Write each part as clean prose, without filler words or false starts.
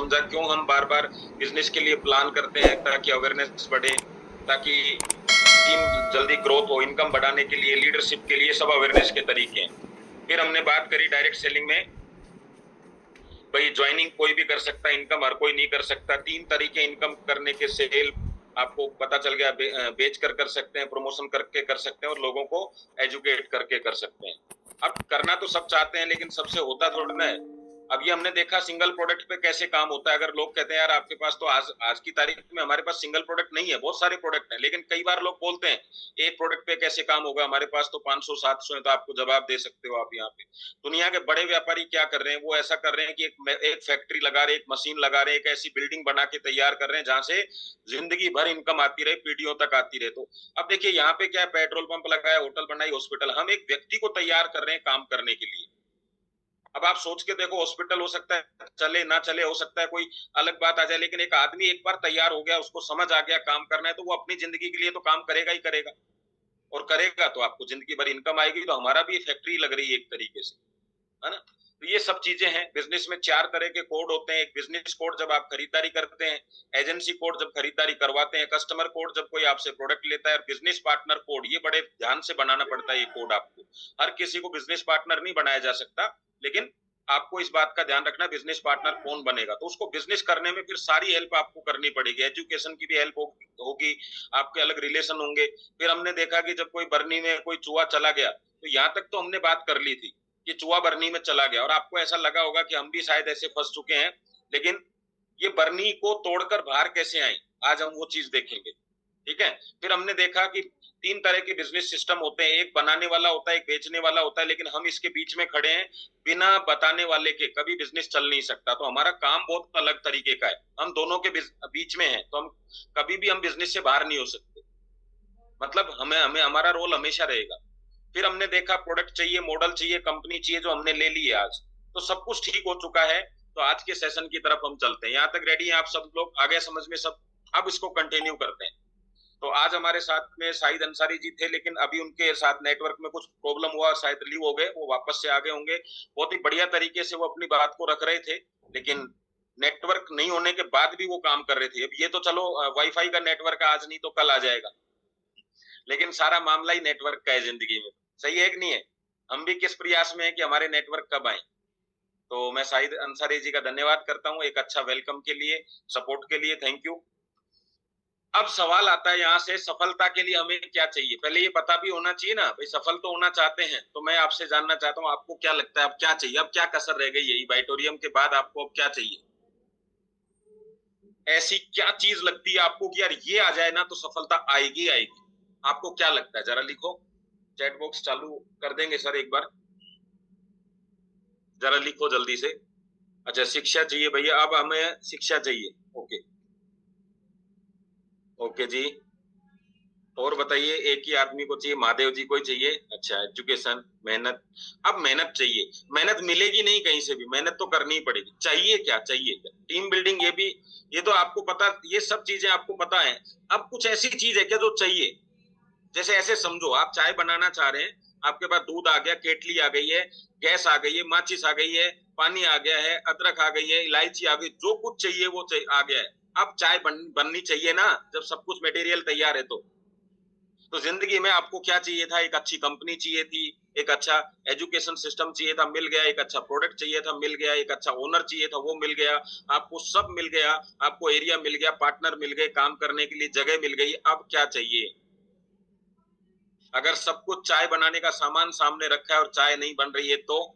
समझा क्यों हम बार बार बिजनेस के लिए प्लान करते हैं, ताकि अवेयरनेस बढ़े, ताकि टीम जल्दी ग्रोथ हो, इनकम बढ़ाने के लिए, लीडरशिप के लिए, सब अवेयरनेस के तरीके हैं। फिर हमने बात करी डायरेक्ट सेलिंग में, भाई ज्वाइनिंग कोई भी कर सकता है, इनकम हर कोई नहीं कर सकता। 3 तरीके इनकम करने के, सेल आपको पता चल गया, बेच कर सकते हैं, प्रमोशन करके कर सकते हैं, और लोगों को एजुकेट करके कर सकते हैं। अब करना तो सब चाहते हैं, लेकिन सबसे होता थोड़ा ना है। अब ये हमने देखा सिंगल प्रोडक्ट पे कैसे काम होता है। अगर लोग कहते हैं यार आपके पास तो आज आज की तारीख में हमारे पास सिंगल प्रोडक्ट नहीं है, बहुत सारे प्रोडक्ट हैं, लेकिन कई बार लोग बोलते हैं एक प्रोडक्ट पे कैसे काम होगा, हमारे पास तो 500 700 है। तो आपको जवाब दे सकते हो आप यहाँ पे, दुनिया के बड़े व्यापारी क्या कर रहे हैं, वो ऐसा कर रहे हैं कि एक फैक्ट्री लगा रहे हैं, एक मशीन लगा रहे हैं, एक ऐसी बिल्डिंग बना के तैयार कर रहे हैं जहां से जिंदगी भर इनकम आती रहे, पीढ़ियों तक आती रहे। तो अब देखिए यहाँ पे क्या है, पेट्रोल पंप लगाया, होटल बनाई, हॉस्पिटल, हम एक व्यक्ति को तैयार कर रहे हैं काम करने के लिए। अब आप सोच के देखो, हॉस्पिटल हो सकता है चले ना चले, हो सकता है कोई अलग बात आ जाए, लेकिन एक आदमी एक बार तैयार हो गया, उसको समझ आ गया काम करना है, तो वो अपनी जिंदगी के लिए तो काम करेगा ही करेगा, और करेगा तो आपको जिंदगी भर इनकम आएगी। तो हमारा भी फैक्ट्री लग रही है एक तरीके से, है ना। तो ये सब चीजें हैं। बिजनेस में 4 तरह के कोड होते हैं। एक बिजनेस कोड जब आप खरीदारी करते हैं, एजेंसी कोड जब खरीदारी करवाते हैं, कस्टमर कोड जब कोई आपसे प्रोडक्ट लेता है, और बिजनेस पार्टनर कोड, ये बड़े ध्यान से बनाना पड़ता है। ये कोड आपको, हर किसी को बिजनेस पार्टनर नहीं बनाया जा सकता, लेकिन आपको इस बात का ध्यान रखना बिजनेस पार्टनर कौन बनेगा। तो उसको बिजनेस करने में फिर सारी हेल्प आपको करनी पड़ेगी, एजुकेशन की भी हेल्प होगी, आपके अलग रिलेशन होंगे। फिर हमने देखा कि जब कोई बर्नी में कोई चूहा चला गया, तो यहाँ तक तो हमने बात कर ली थी कि चूहा बर्नी में चला गया, और आपको ऐसा लगा होगा कि हम भी शायद ऐसे फंस चुके हैं, लेकिन ये बर्नी को तोड़कर बाहर कैसे आए, आज हम वो चीज देखेंगे। ठीक है। फिर हमने देखा कि 3 तरह के बिजनेस सिस्टम होते हैं, एक बनाने वाला होता है, एक बेचने वाला होता है, लेकिन हम इसके बीच में खड़े हैं। बिना बताने वाले के कभी बिजनेस चल नहीं सकता। तो हमारा काम बहुत अलग तरीके का है, हम दोनों के बीच में है, तो हम कभी भी हम बिजनेस से बाहर नहीं हो सकते। मतलब हमें हमें हमारा रोल हमेशा रहेगा। फिर हमने देखा प्रोडक्ट चाहिए, मॉडल चाहिए, कंपनी चाहिए, जो हमने ले ली है आज। तो सब कुछ ठीक हो चुका है। तो आज के सेशन की तरफ हम चलते हैं। यहाँ तक रेडी हैं आप सब लोग, आगे समझ में सब? अब इसको कंटिन्यू करते हैं। तो आज हमारे साथ में शाहिद अंसारी जी थे, लेकिन अभी उनके साथ नेटवर्क में कुछ प्रॉब्लम हुआ, शायद लीव हो गए, वो वापस से आ गए होंगे। बहुत ही बढ़िया तरीके से वो अपनी बात को रख रहे थे, लेकिन नेटवर्क नहीं होने के बाद भी वो काम कर रहे थे। अब ये तो चलो वाईफाई का नेटवर्क आज नहीं तो कल आ जाएगा, लेकिन सारा मामला ही नेटवर्क का है जिंदगी में। सही है कि नहीं है? हम भी किस प्रयास में है कि हमारे नेटवर्क कब आए। तो मैं शाहिद अंसारी जी का धन्यवाद करता हूँ एक अच्छा वेलकम के लिए, सपोर्ट के लिए, थैंक यू। अब सवाल आता है यहाँ से, सफलता के लिए हमें क्या चाहिए? पहले ये पता भी होना चाहिए ना भाई, सफल तो होना चाहते हैं। तो मैं आपसे जानना चाहता हूँ, आपको क्या लगता है अब क्या चाहिए? अब क्या कसर रह गई है इबाइटोरियम के बाद? आपको अब क्या चाहिए? ऐसी क्या चीज लगती है आपको कि यार ये आ जाए ना तो सफलता आएगी आएगी? आपको क्या लगता है, जरा लिखो। चैट बॉक्स चालू कर देंगे सर एक बार, जरा लिखो जल्दी से। अच्छा, शिक्षा चाहिए भैया, अब हमें शिक्षा चाहिए। ओके, ओके जी। और बताइए, एक ही आदमी को चाहिए? महादेव जी को ही चाहिए? अच्छा, एजुकेशन, मेहनत। अब मेहनत चाहिए, मेहनत मिलेगी नहीं कहीं से भी, मेहनत तो करनी ही पड़ेगी। चाहिए क्या? चाहिए क्या? टीम बिल्डिंग, ये भी, ये तो आपको पता, ये सब चीजें आपको पता है। अब कुछ ऐसी चीज है क्या जो चाहिए? जैसे ऐसे समझो, आप चाय बनाना चाह रहे हैं, आपके पास दूध आ गया, केटली आ गई है, गैस आ गई है, माचिस आ गई है, पानी आ गया है, अदरक आ गई है, इलायची आ गई, जो कुछ चाहिए वो आ गया है। अब चाय बननी चाहिए ना, जब सब कुछ मटेरियल तैयार है। तो जिंदगी में आपको क्या चाहिए था? एक अच्छी कंपनी चाहिए थी, एक अच्छा एजुकेशन सिस्टम चाहिए था, मिल गया। एक अच्छा प्रोडक्ट चाहिए था, मिल गया। एक अच्छा ओनर चाहिए था, वो मिल गया। आपको सब मिल गया, आपको एरिया मिल गया, पार्टनर मिल गए, काम करने के लिए जगह मिल गई। अब क्या चाहिए? अगर सब कुछ, चाय बनाने का सामान सामने रखा है और चाय नहीं बन रही है, तो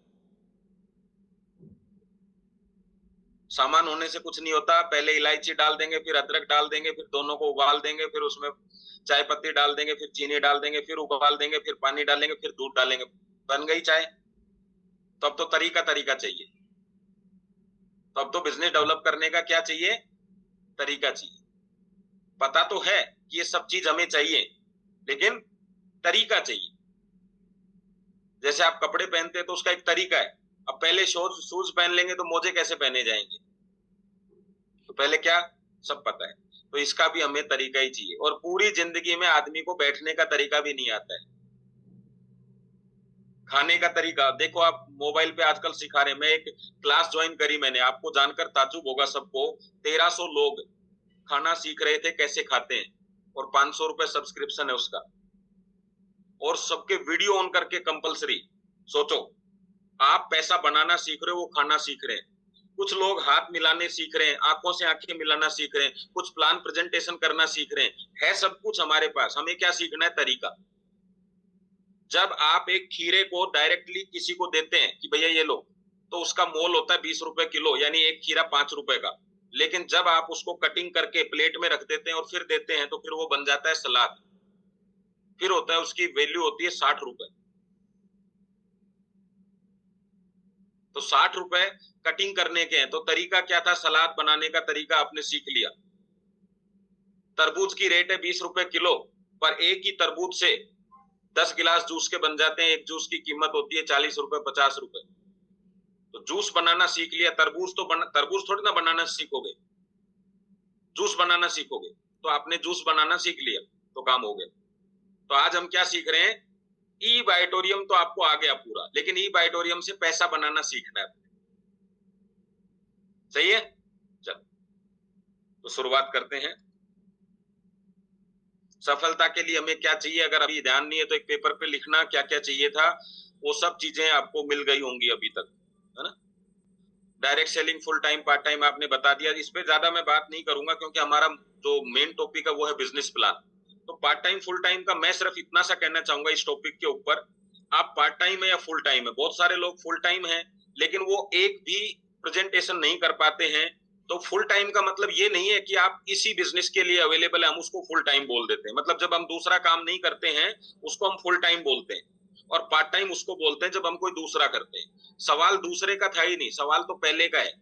सामान होने से कुछ नहीं होता। पहले इलायची डाल देंगे, फिर अदरक डाल देंगे, फिर दोनों को उबाल देंगे, फिर उसमें चाय पत्ती डाल देंगे, फिर चीनी डाल देंगे, फिर उबाल देंगे, फिर पानी डालेंगे, फिर दूध डालेंगे, बन गई चाय। तो अब तो तरीका तरीका चाहिए। तो अब तो बिजनेस डेवलप करने का क्या चाहिए? तरीका चाहिए। पता तो है कि ये सब चीज हमें चाहिए, लेकिन तरीका चाहिए। जैसे आप कपड़े पहनते हैं तो उसका एक तरीका है। अब पहले शूज शूज पहन लेंगे तो मोजे कैसे पहने जाएंगे? तो पहले क्या, सब पता है। तो इसका भी हमें तरीका ही चाहिए। और पूरी जिंदगी में आदमी को बैठने का तरीका भी नहीं आता है। खाने का तरीका देखो, आप मोबाइल पे आजकल सिखा रहे हैं। मैं एक क्लास ज्वाइन करी मैंने, आपको जानकर ताज्जुब होगा सबको। 1300 लोग खाना सीख रहे थे कैसे खाते हैं, और 500 रुपए सब्सक्रिप्शन है उसका, और सबके वीडियो ऑन करके कंपलसरी। सोचो, आप पैसा बनाना सीख रहे हो, वो खाना सीख रहे हैं। कुछ लोग हाथ मिलाने सीख रहे हैं, आंखों से आंखें मिलाना सीख रहे हैं, कुछ प्लान प्रेजेंटेशन करना सीख रहे हैं। है सब कुछ हमारे पास, हमें क्या सीखना है? तरीका। जब आप एक खीरे को डायरेक्टली किसी को देते हैं कि भैया ये लो, तो उसका मोल होता है 20 रुपए किलो, यानी एक खीरा 5 रुपए का। लेकिन जब आप उसको कटिंग करके प्लेट में रख देते हैं और फिर देते हैं, तो फिर वो बन जाता है सलाद। फिर होता है, उसकी वैल्यू होती है 60 रुपए। तो 60 रुपए कटिंग करने के हैं। तो तरीका क्या था? सलाद बनाने का तरीका आपने सीख लिया। तरबूज की रेट है 20 रुपए किलो, पर एक ही तरबूज से 10 गिलास जूस के बन जाते हैं। एक जूस की कीमत होती है 40 रुपए, 50 रुपए। तो जूस बनाना सीख लिया। तरबूज थोड़ी ना बनाना सीखोगे, जूस बनाना सीखोगे। तो आपने जूस बनाना सीख लिया, तो काम हो गया। तो आज हम क्या सीख रहे हैं? ई बायोटोरियम तो आपको आ गया पूरा, लेकिन ई बायोटोरियम से पैसा बनाना सीखना है। सही है? चलो, तो शुरुआत करते हैं। सफलता के लिए हमें क्या चाहिए? अगर अभी ध्यान नहीं है तो एक पेपर पे लिखना क्या क्या चाहिए था। वो सब चीजें आपको मिल गई होंगी अभी तक, है ना? Direct selling, full time, part time आपने बता दिया। इस पे ज्यादा मैं बात नहीं करूंगा, क्योंकि हमारा जो मेन टॉपिक है वो है बिजनेस प्लान। तो पार्ट टाइम फुल टाइम का मैं सिर्फ इतना सा कहना चाहूंगा इस टॉपिक के ऊपर। आप पार्ट टाइम है या फुल टाइम है, बहुत सारे लोग फुल टाइम है लेकिन वो एक भी प्रेजेंटेशन नहीं कर पाते हैं। तो फुल टाइम का मतलब ये नहीं है कि आप इसी बिजनेस के लिए अवेलेबल है, हम उसको फुल टाइम बोल देते हैं। मतलब जब हम दूसरा काम नहीं करते हैं उसको हम फुल टाइम बोलते हैं, और पार्ट टाइम उसको बोलते हैं जब हम कोई दूसरा करते हैं। सवाल दूसरे का था ही नहीं, सवाल तो पहले का है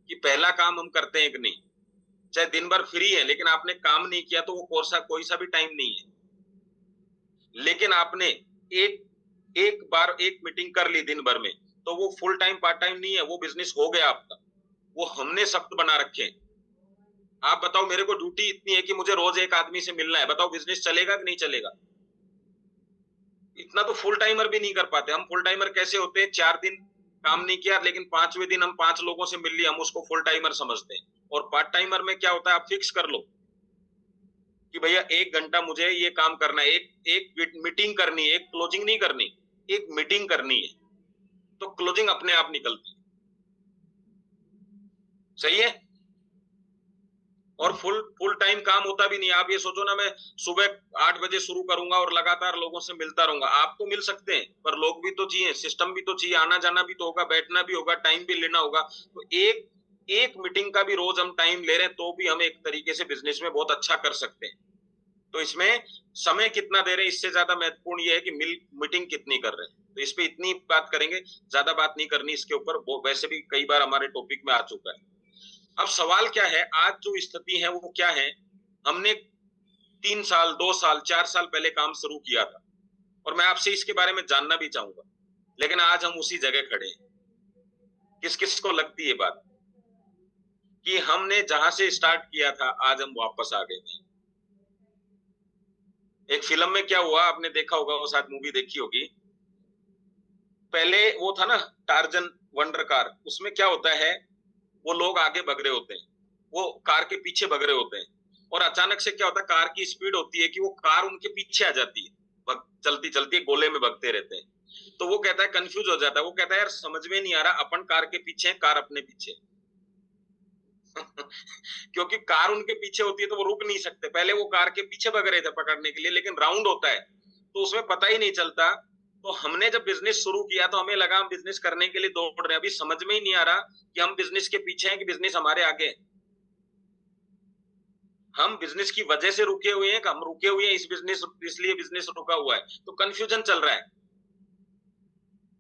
कि पहला काम हम करते हैं कि नहीं। चाहे दिन भर फ्री है लेकिन आपने काम नहीं किया तो वो कोई सा भी टाइम नहीं है। लेकिन आपने एक एक बार एक मीटिंग कर ली दिन भर में, तो वो फुल टाइम पार्ट टाइम नहीं है, वो बिजनेस हो गया आपका। वो हमने शब्द बना रखे हैं। आप बताओ, मेरे को ड्यूटी इतनी है कि मुझे रोज एक आदमी से मिलना है, बताओ बिजनेस चलेगा कि नहीं चलेगा? इतना तो फुल टाइमर भी नहीं कर पाते। हम फुल टाइमर कैसे होते हैं? 4 दिन काम नहीं किया लेकिन 5वें दिन हम 5 लोगों से मिल लिया, हम उसको फुल टाइमर समझते हैं। और पार्ट टाइमर में क्या होता है? आप फिक्स कर लो कि भैया 1 घंटा मुझे ये काम करना है, एक मीटिंग करनी है, एक क्लोजिंग नहीं करनी, एक मीटिंग करनी है। तो क्लोजिंग अपने आप निकलती है। सही है? और फुल फुल टाइम काम होता भी नहीं। आप ये सोचो ना, मैं सुबह 8 बजे शुरू करूंगा और लगातार लोगों से मिलता रहूंगा। आप तो मिल सकते हैं, पर लोग भी तो चाहिए, सिस्टम भी तो चाहिए, आना जाना भी तो होगा, बैठना भी होगा, टाइम भी लेना होगा। तो एक एक मीटिंग का भी रोज हम टाइम ले रहे हैं, तो भी हम एक तरीके से बिजनेस में बहुत अच्छा कर सकते हैं। तो इसमें समय कितना दे रहे हैं, इससे ज्यादा महत्वपूर्ण ये है कि मीटिंग कितनी कर रहे हैं। तो इस पे इतनी बात करेंगे, ज्यादा बात नहीं करनी इसके ऊपर, वो वैसे भी कई बार हमारे टॉपिक में आ चुका है। अब सवाल क्या है, आज जो स्थिति है वो क्या है? हमने 3 साल, 2 साल, 4 साल पहले काम शुरू किया था, और मैं आपसे इसके बारे में जानना भी चाहूंगा। लेकिन आज हम उसी जगह खड़े हैं। किस किस को लगती है बात कि हमने जहां से स्टार्ट किया था आज हम वापस आ गए? एक फिल्म में क्या हुआ, आपने देखा होगा, वो शायद मूवी देखी होगी। पहले वो था ना, टार्जन वंडर कार। उसमें क्या होता है, वो लोग आगे भग रहे होते हैं, वो कार के पीछे भग रहे होते हैं, और अचानक से क्या होता है, कार की स्पीड होती है कि वो कार उनके पीछे आ जाती है, चलती चलती गोले में भगते रहते हैं। तो वो कहता है, कंफ्यूज हो जाता है, वो कहता है यार समझ में नहीं आ रहा, अपन कार के पीछे है, कार अपने पीछे। क्योंकि कार उनके पीछे होती है तो वो रुक नहीं सकते। पहले वो कार के पीछे भग रहे थे पकड़ने के लिए, लेकिन राउंड होता है तो उसमें पता ही नहीं चलता। तो हमने जब बिजनेस शुरू किया तो हमें लगा हम बिजनेस करने के लिए दौड़ रहे हैं। अभी समझ में ही नहीं आ रहा कि हम बिजनेस के पीछे हैं कि बिजनेस हमारे आगे है। हम बिजनेस की वजह से रुके हुए हैं कि हम रुके हुए हैं इस बिजनेस, इसलिए बिजनेस रुका हुआ है। तो कंफ्यूजन चल रहा है।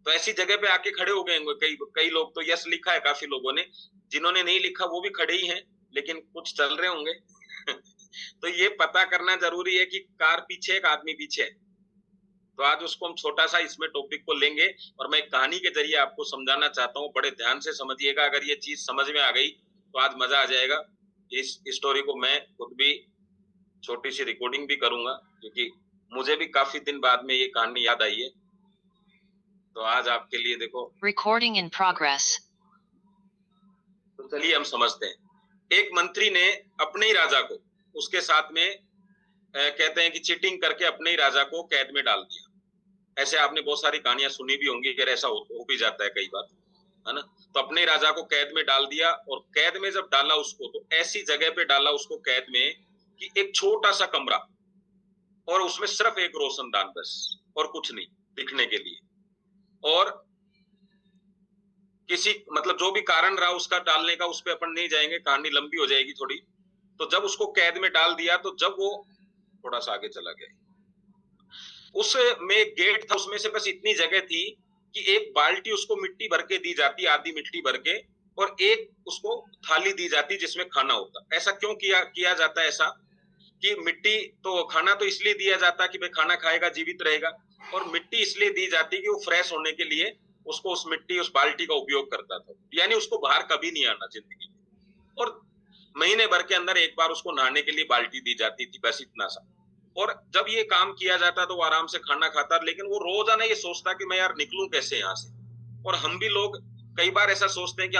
तो ऐसी जगह पे आके खड़े हो गए होंगे कई कई लोग। तो यस लिखा है काफी लोगों ने, जिन्होंने नहीं लिखा वो भी खड़े ही हैं, लेकिन कुछ चल रहे होंगे। तो ये पता करना जरूरी है कि कार पीछे एक आदमी पीछे है। तो आज उसको हम छोटा सा इसमें टॉपिक को लेंगे, और मैं कहानी के जरिए आपको समझाना चाहता हूँ। बड़े ध्यान से समझिएगा, अगर ये चीज समझ में आ गई तो आज मजा आ जाएगा। इस स्टोरी को मैं खुद भी छोटी सी रिकॉर्डिंग भी करूंगा, क्योंकि मुझे भी काफी दिन बाद में ये कहानी याद आई है। तो आज आपके लिए देखो Recording in progress. तो चलिए हम समझते हैं। एक मंत्री ने अपने ही राजा को उसके साथ में कहते हैं कि चीटिंग करके अपने ही राजा को कैद में डाल दिया। ऐसे आपने बहुत सारी कहानियां सुनी भी होंगी कि ऐसा हो भी जाता है कई बार, है ना। तो अपने राजा को कैद में डाल दिया, और कैद में जब डाला उसको तो ऐसी जगह पे डाला उसको कैद में कि एक छोटा सा कमरा, और उसमें सिर्फ एक रोशनदान बस, और कुछ नहीं दिखने के लिए। और किसी मतलब जो भी कारण रहा उसका डालने का, उस पर अपन नहीं जाएंगे, कहानी लंबी हो जाएगी थोड़ी। तो जब उसको कैद में डाल दिया, तो जब वो थोड़ा सा आगे चला गया, उसमें एक गेट था, उसमें से बस इतनी जगह थी कि एक बाल्टी उसको मिट्टी भर के दी जाती, आधी मिट्टी भर के, और एक उसको थाली दी जाती जिसमें खाना होता। ऐसा क्यों किया जाता है ऐसा कि मिट्टी, तो खाना तो इसलिए दिया जाता कि भाई खाना खाएगा जीवित रहेगा, और मिट्टी इसलिए दी जाती कि वो फ्रेश होने के लिए उसको उस मिट्टी उस बाल्टी का उपयोग करता था, यानी उसको बाहर कभी नहीं आना जिंदगी में। और महीने भर के अंदर एक बार उसको नहाने के लिए बाल्टी दी जाती थी, बस इतना सा। और जब ये काम किया जाता तो वो आराम से खाना खाता, लेकिन वो रोजाना ये सोचता कि मैं यार निकलूं कैसे यहाँ से। और हम भी लोग कई बार ऐसा सोचते हैं कि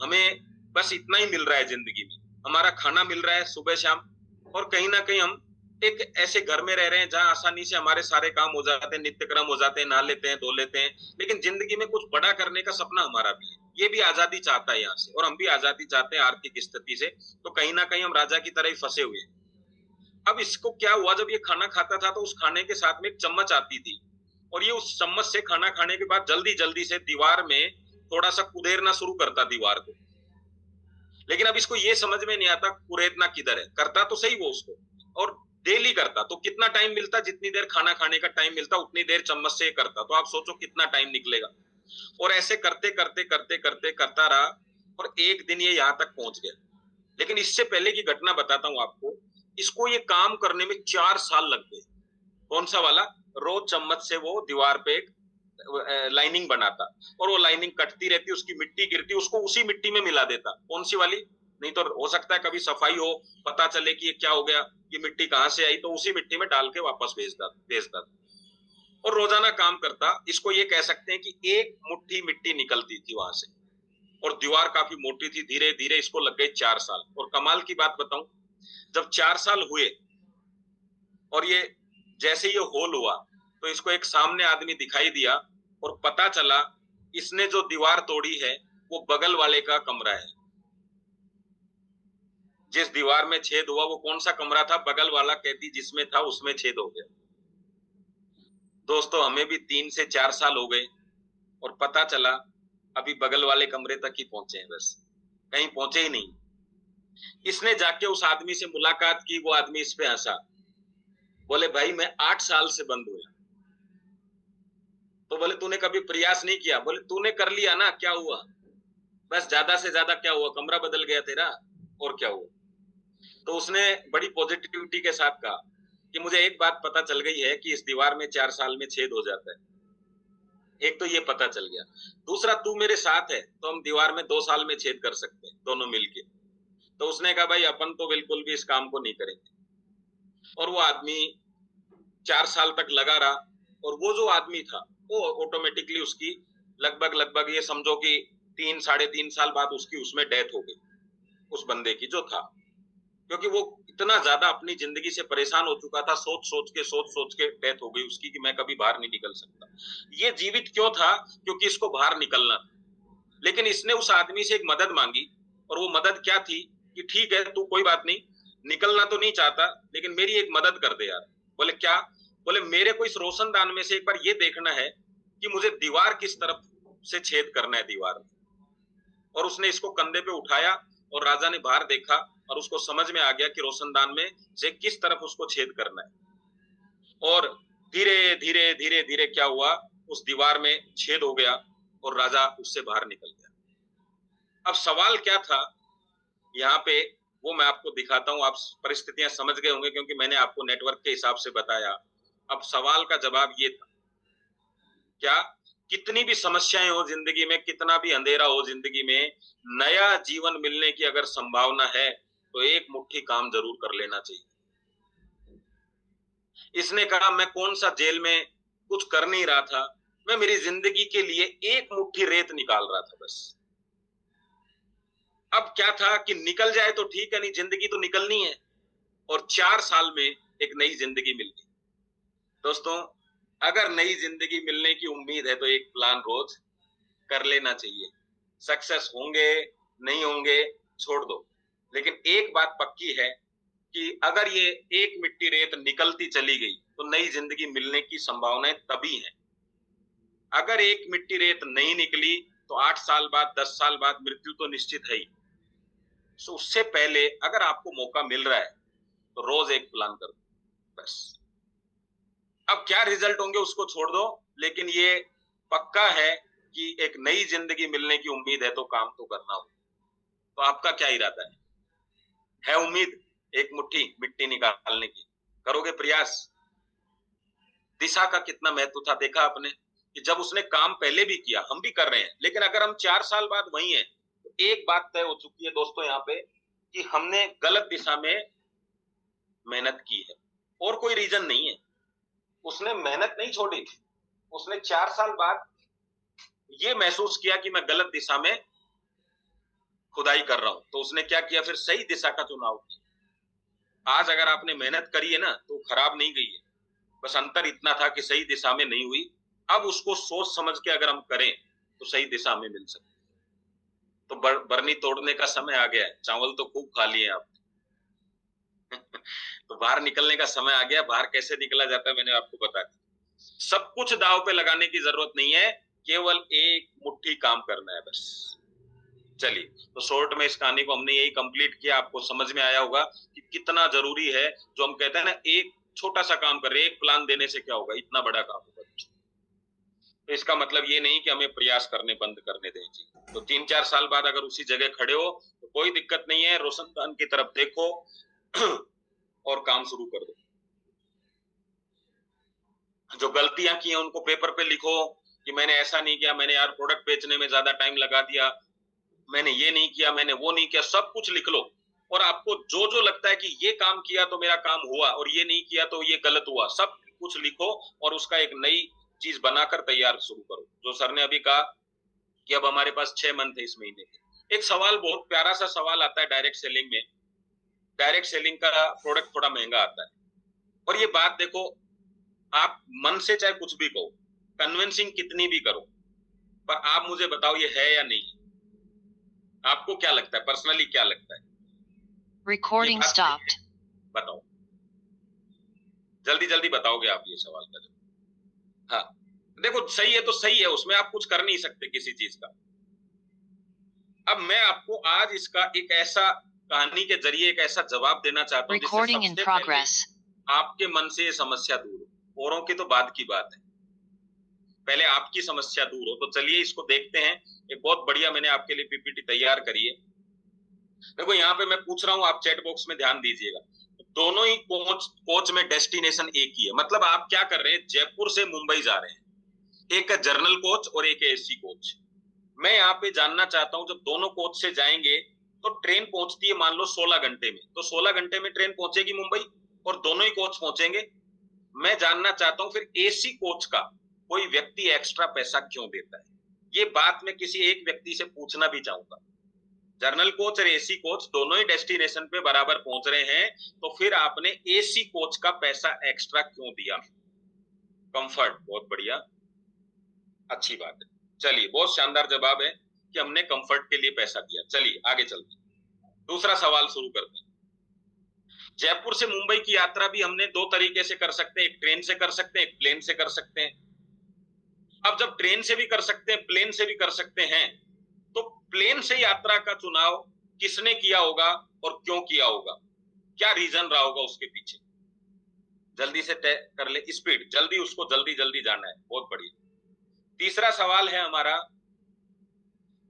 हमें बस इतना ही मिल रहा है जिंदगी में, हमारा खाना मिल रहा है सुबह शाम, और कहीं ना कहीं हम एक ऐसे घर में रह रहे हैं जहां आसानी से हमारे सारे काम हो जाते हैं, नित्य क्रम हो जाते हैं, नहा लेते हैं, धो लेते हैं, लेकिन जिंदगी में कुछ बड़ा करने का सपना हमारा भी है। ये भी आजादी चाहता है यहाँ से, और हम भी आजादी चाहते हैं आर्थिक स्थिति से। तो कहीं ना कहीं हम राजा की तरह ही फंसे हुए हैं। अब इसको क्या हुआ, जब ये खाना खाता था तो उस खाने के साथ में एक चम्मच आती थी, और ये उस चम्मच से खाना खाने के बाद जल्दी जल्दी से दीवार में थोड़ा सा कुदेरना शुरू करता दीवार को। लेकिन अब इसको ये समझ में नहीं आता कुरेदना किधर है, करता तो सही वो उसको, और डेली करता। तो कितना टाइम मिलता, जितनी देर खाना खाने का टाइम मिलता उतनी देर चम्मच से करता, तो आप सोचो कितना टाइम निकलेगा। और ऐसे करते करते करते करते करता रहा, और एक दिन ये यहां तक पहुंच गया। लेकिन इससे पहले की घटना बताता हूं आपको, इसको ये काम करने में 4 साल लग गए। कौन सा वाला, रोज चम्मच से वो दीवार पे एक लाइनिंग बनाता, और वो लाइनिंग कटती रहती, उसकी मिट्टी गिरती, उसको उसी मिट्टी में मिला देता। कौन सी वाली, नहीं तो हो सकता है कभी सफाई हो, पता चले कि ये क्या हो गया, ये मिट्टी कहां से आई, तो उसी मिट्टी में डाल के वापस भेजता। और रोजाना काम करता। इसको ये कह सकते हैं कि एक मुट्ठी मिट्टी निकलती थी वहां से, और दीवार काफी मोटी थी। धीरे धीरे इसको लग गए 4 साल। और कमाल की बात बताऊं, जब 4 साल हुए और ये जैसे ये होल हुआ, तो इसको एक सामने आदमी दिखाई दिया, और पता चला इसने जो दीवार तोड़ी है वो बगल वाले का कमरा है। जिस दीवार में छेद हुआ वो कौन सा कमरा था, बगल वाला कैदी जिसमें था उसमें छेद हो गया। दोस्तों हमें भी 3 से 4 साल हो गए, और पता चला अभी बगल वाले कमरे तक ही पहुंचे हैं, बस कहीं पहुंचे ही नहीं। इसने जाके उस आदमी से मुलाकात की, वो आदमी इस पे हंसा, बोले भाई मैं 8 साल से बंद हुआ। तो बोले तूने कभी प्रयास नहीं किया? बोले तूने कर लिया ना, क्या हुआ, बस ज्यादा से ज्यादा क्या हुआ, कमरा बदल गया तेरा, और क्या हुआ। तो उसने बड़ी पॉजिटिविटी के साथ कहा कि मुझे एक बात पता चल गई है कि इस दीवार में 4 साल में छेद हो जाता है। एक तो ये पता चल गया, दूसरा तू मेरे साथ है तो हम दीवार में 2 साल में छेद कर सकते हैं दोनों मिलके। तो उसने कहा भाई अपन तो बिल्कुल भी इस काम को नहीं करेंगे। और वो आदमी 4 साल तक लगा रहा, और वो जो आदमी था वो ऑटोमेटिकली उसकी लगभग ये समझो कि 3 साढ़े 3 साल बाद उसकी उसमें डेथ हो गई, उस बंदे की जो था। क्योंकि वो इतना ज्यादा अपनी जिंदगी से परेशान हो चुका था, सोच सोच के डेथ हो गई उसकी कि मैं कभी बाहर नहीं निकल सकता। ये जीवित क्यों था? क्योंकि इसको बाहर निकलना था। लेकिन इसने उस आदमी से एक मदद मांगी, और वो मदद क्या थी कि ठीक है तू कोई बात नहीं, निकलना तो नहीं चाहता, लेकिन मेरी एक मदद कर दे यार। बोले क्या? बोले मेरे को इस रोशनदान में से एक बार ये देखना है कि मुझे दीवार किस तरफ से छेद करना है दीवार में। और उसने इसको कंधे पे उठाया, और राजा ने बाहर देखा, और उसको समझ में आ गया कि रोशनदान में से किस तरफ उसको छेद करना है। और धीरे धीरे धीरे धीरे क्या हुआ, उस दीवार में छेद हो गया, और राजा उससे बाहर निकल गया। अब सवाल क्या था यहाँ पे, वो मैं आपको दिखाता हूँ। आप परिस्थितियां समझ गए होंगे क्योंकि मैंने आपको नेटवर्क के हिसाब से बताया। अब सवाल का जवाब ये था, क्या कितनी भी समस्याएं हो जिंदगी में, कितना भी अंधेरा हो जिंदगी में, नया जीवन मिलने की अगर संभावना है तो एक मुट्ठी काम जरूर कर लेना चाहिए। इसने कहा मैं कौन सा जेल में कुछ कर नहीं रहा था, मैं मेरी जिंदगी के लिए एक मुट्ठी रेत निकाल रहा था बस। अब क्या था कि निकल जाए तो ठीक है, नहीं जिंदगी तो निकलनी है। और 4 साल में एक नई जिंदगी मिल गई। दोस्तों, अगर नई जिंदगी मिलने की उम्मीद है तो एक प्लान रोज कर लेना चाहिए। सक्सेस होंगे नहीं होंगे छोड़ दो, लेकिन एक बात पक्की है कि अगर ये एक मिट्टी रेत निकलती चली गई तो नई जिंदगी मिलने की संभावनाएं तभी है। अगर एक मिट्टी रेत नहीं निकली तो 8 साल बाद 10 साल बाद मृत्यु तो निश्चित है ही। सो उससे पहले अगर आपको मौका मिल रहा है तो रोज एक प्लान कर दो बस। अब क्या रिजल्ट होंगे उसको छोड़ दो, लेकिन ये पक्का है कि एक नई जिंदगी मिलने की उम्मीद है तो काम तो करना हो। तो आपका क्या इरादा है उम्मीद एक मुट्ठी मिट्टी निकालने की? करोगे प्रयास? दिशा का कितना महत्व था देखा आपने कि जब उसने काम पहले भी किया, हम भी कर रहे हैं, लेकिन अगर हम 4 साल बाद वही हैं तो एक बात तय हो चुकी है दोस्तों यहाँ पे कि हमने गलत दिशा में मेहनत की है और कोई रीजन नहीं है। उसने मेहनत नहीं छोड़ी, उसने 4 साल बाद ये महसूस किया कि मैं गलत दिशा में खुदाई कर रहा हूं, तो उसने क्या किया फिर सही दिशा का चुनाव किया। आज अगर आपने मेहनत करी है ना तो खराब नहीं गई है, बस अंतर इतना था कि सही दिशा में नहीं हुई। अब उसको सोच समझ के अगर हम करें तो सही दिशा में मिल सकती। तो बरनी तोड़ने का समय आ गया है। चावल तो खूब खा लिए आप तो बाहर निकलने का समय आ गया। बाहर कैसे निकला जाता है मैंने आपको बता दिया। सब कुछ दांव पे लगाने की जरूरत नहीं है, केवल एक मुट्ठी काम करना है बस। चलिए, तो शॉर्ट में इस कहानी को हमने यही कंप्लीट किया। आपको समझ में आया होगा कि कितना जरूरी है जो हम कहते हैं ना, एक छोटा सा काम कर रहे हैं, एक प्लान देने से क्या होगा, इतना बड़ा काम होगा। तो इसका मतलब ये नहीं कि हमें प्रयास करने बंद करने दें जी। तो 3-4 साल बाद अगर उसी जगह खड़े हो तो कोई दिक्कत नहीं है, रोशनदान की तरफ देखो और काम शुरू कर दो। जो गलतियां की हैं उनको पेपर पे लिखो कि मैंने ऐसा नहीं किया, मैंने यार प्रोडक्ट बेचने में ज्यादा टाइम लगा दिया, मैंने ये नहीं किया, मैंने वो नहीं किया, सब कुछ लिख लो। और आपको जो जो लगता है कि ये काम किया तो मेरा काम हुआ और ये नहीं किया तो ये गलत हुआ, सब कुछ लिखो और उसका एक नई चीज बनाकर तैयार शुरू करो। जो सर ने अभी कहा कि अब हमारे पास 6 मंथ है इस महीने के। एक सवाल, बहुत प्यारा सा सवाल आता है डायरेक्ट सेलिंग में। डायरेक्ट सेलिंग का प्रोडक्ट थोड़ा महंगा आता है और ये बात देखो, आप मन से चाहे कुछ भी कहो, कन्विंसिंग कितनी भी करो, पर आप मुझे बताओ ये है या नहीं? आपको क्या लगता है, पर्सनली क्या लगता है? Recording stopped. बताओ, जल्दी जल्दी बताओगे आप ये सवाल का जवाब? हाँ, देखो सही है तो सही है, उसमें आप कुछ कर नहीं सकते किसी चीज का। अब मैं आपको आज इसका एक ऐसा कहानी के जरिए एक ऐसा जवाब देना चाहता हूँ रिकॉर्डिंग इन प्रोग्रेस। आपके मन से ये समस्या दूर हो। औरों की तो बाद की बात है, पहले आपकी समस्या दूर हो। तो चलिए इसको देखते हैं। एक बहुत बढ़िया मैंने आपके लिए पीपीटी तैयार करी है। देखो यहाँ पे मैं पूछ रहा हूँ, आप चैट बॉक्स में ध्यान दीजिएगा। दोनों ही कोच में डेस्टिनेशन एक ही है। मतलब आप क्या कर रहे हैं, जयपुर से मुंबई जा रहे हैं। एक है जर्नल कोच और एक है एसी कोच। मैं यहाँ पे जानना चाहता हूँ, जब दोनों कोच से जाएंगे तो ट्रेन पहुंचती है मान लो 16 घंटे में, तो 16 घंटे में ट्रेन पहुंचेगी मुंबई और दोनों ही कोच पहुंचेंगे। मैं जानना चाहता हूँ फिर एसी कोच का कोई व्यक्ति एक्स्ट्रा पैसा क्यों देता है? ये बात मैं किसी एक व्यक्ति से पूछना भी चाहूंगा। जर्नल कोच और एसी कोच दोनों ही डेस्टिनेशन पे बराबर पहुंच रहे हैं, तो फिर आपने एसी कोच का पैसा एक्स्ट्रा क्यों दिया? कंफर्ट, बहुत बढ़िया, अच्छी बात है। चलिए, बहुत शानदार जवाब है कि हमने कंफर्ट के लिए पैसा दिया। चलिए आगे चलते हैं, दूसरा सवाल शुरू करते हैं। जयपुर से मुंबई की यात्रा भी हमने दो तरीके से कर सकते हैं, एक ट्रेन से कर सकते हैं, एक प्लेन से कर सकते हैं। अब जब ट्रेन से भी कर सकते हैं, प्लेन से भी कर सकते हैं, तो प्लेन से यात्रा का चुनाव किसने किया होगा और क्यों किया होगा? क्या रीजन रहा होगा उसके पीछे? जल्दी से तय कर ले, स्पीड, जल्दी, उसको जल्दी जल्दी जाना है। बहुत बढ़िया। तीसरा सवाल है हमारा,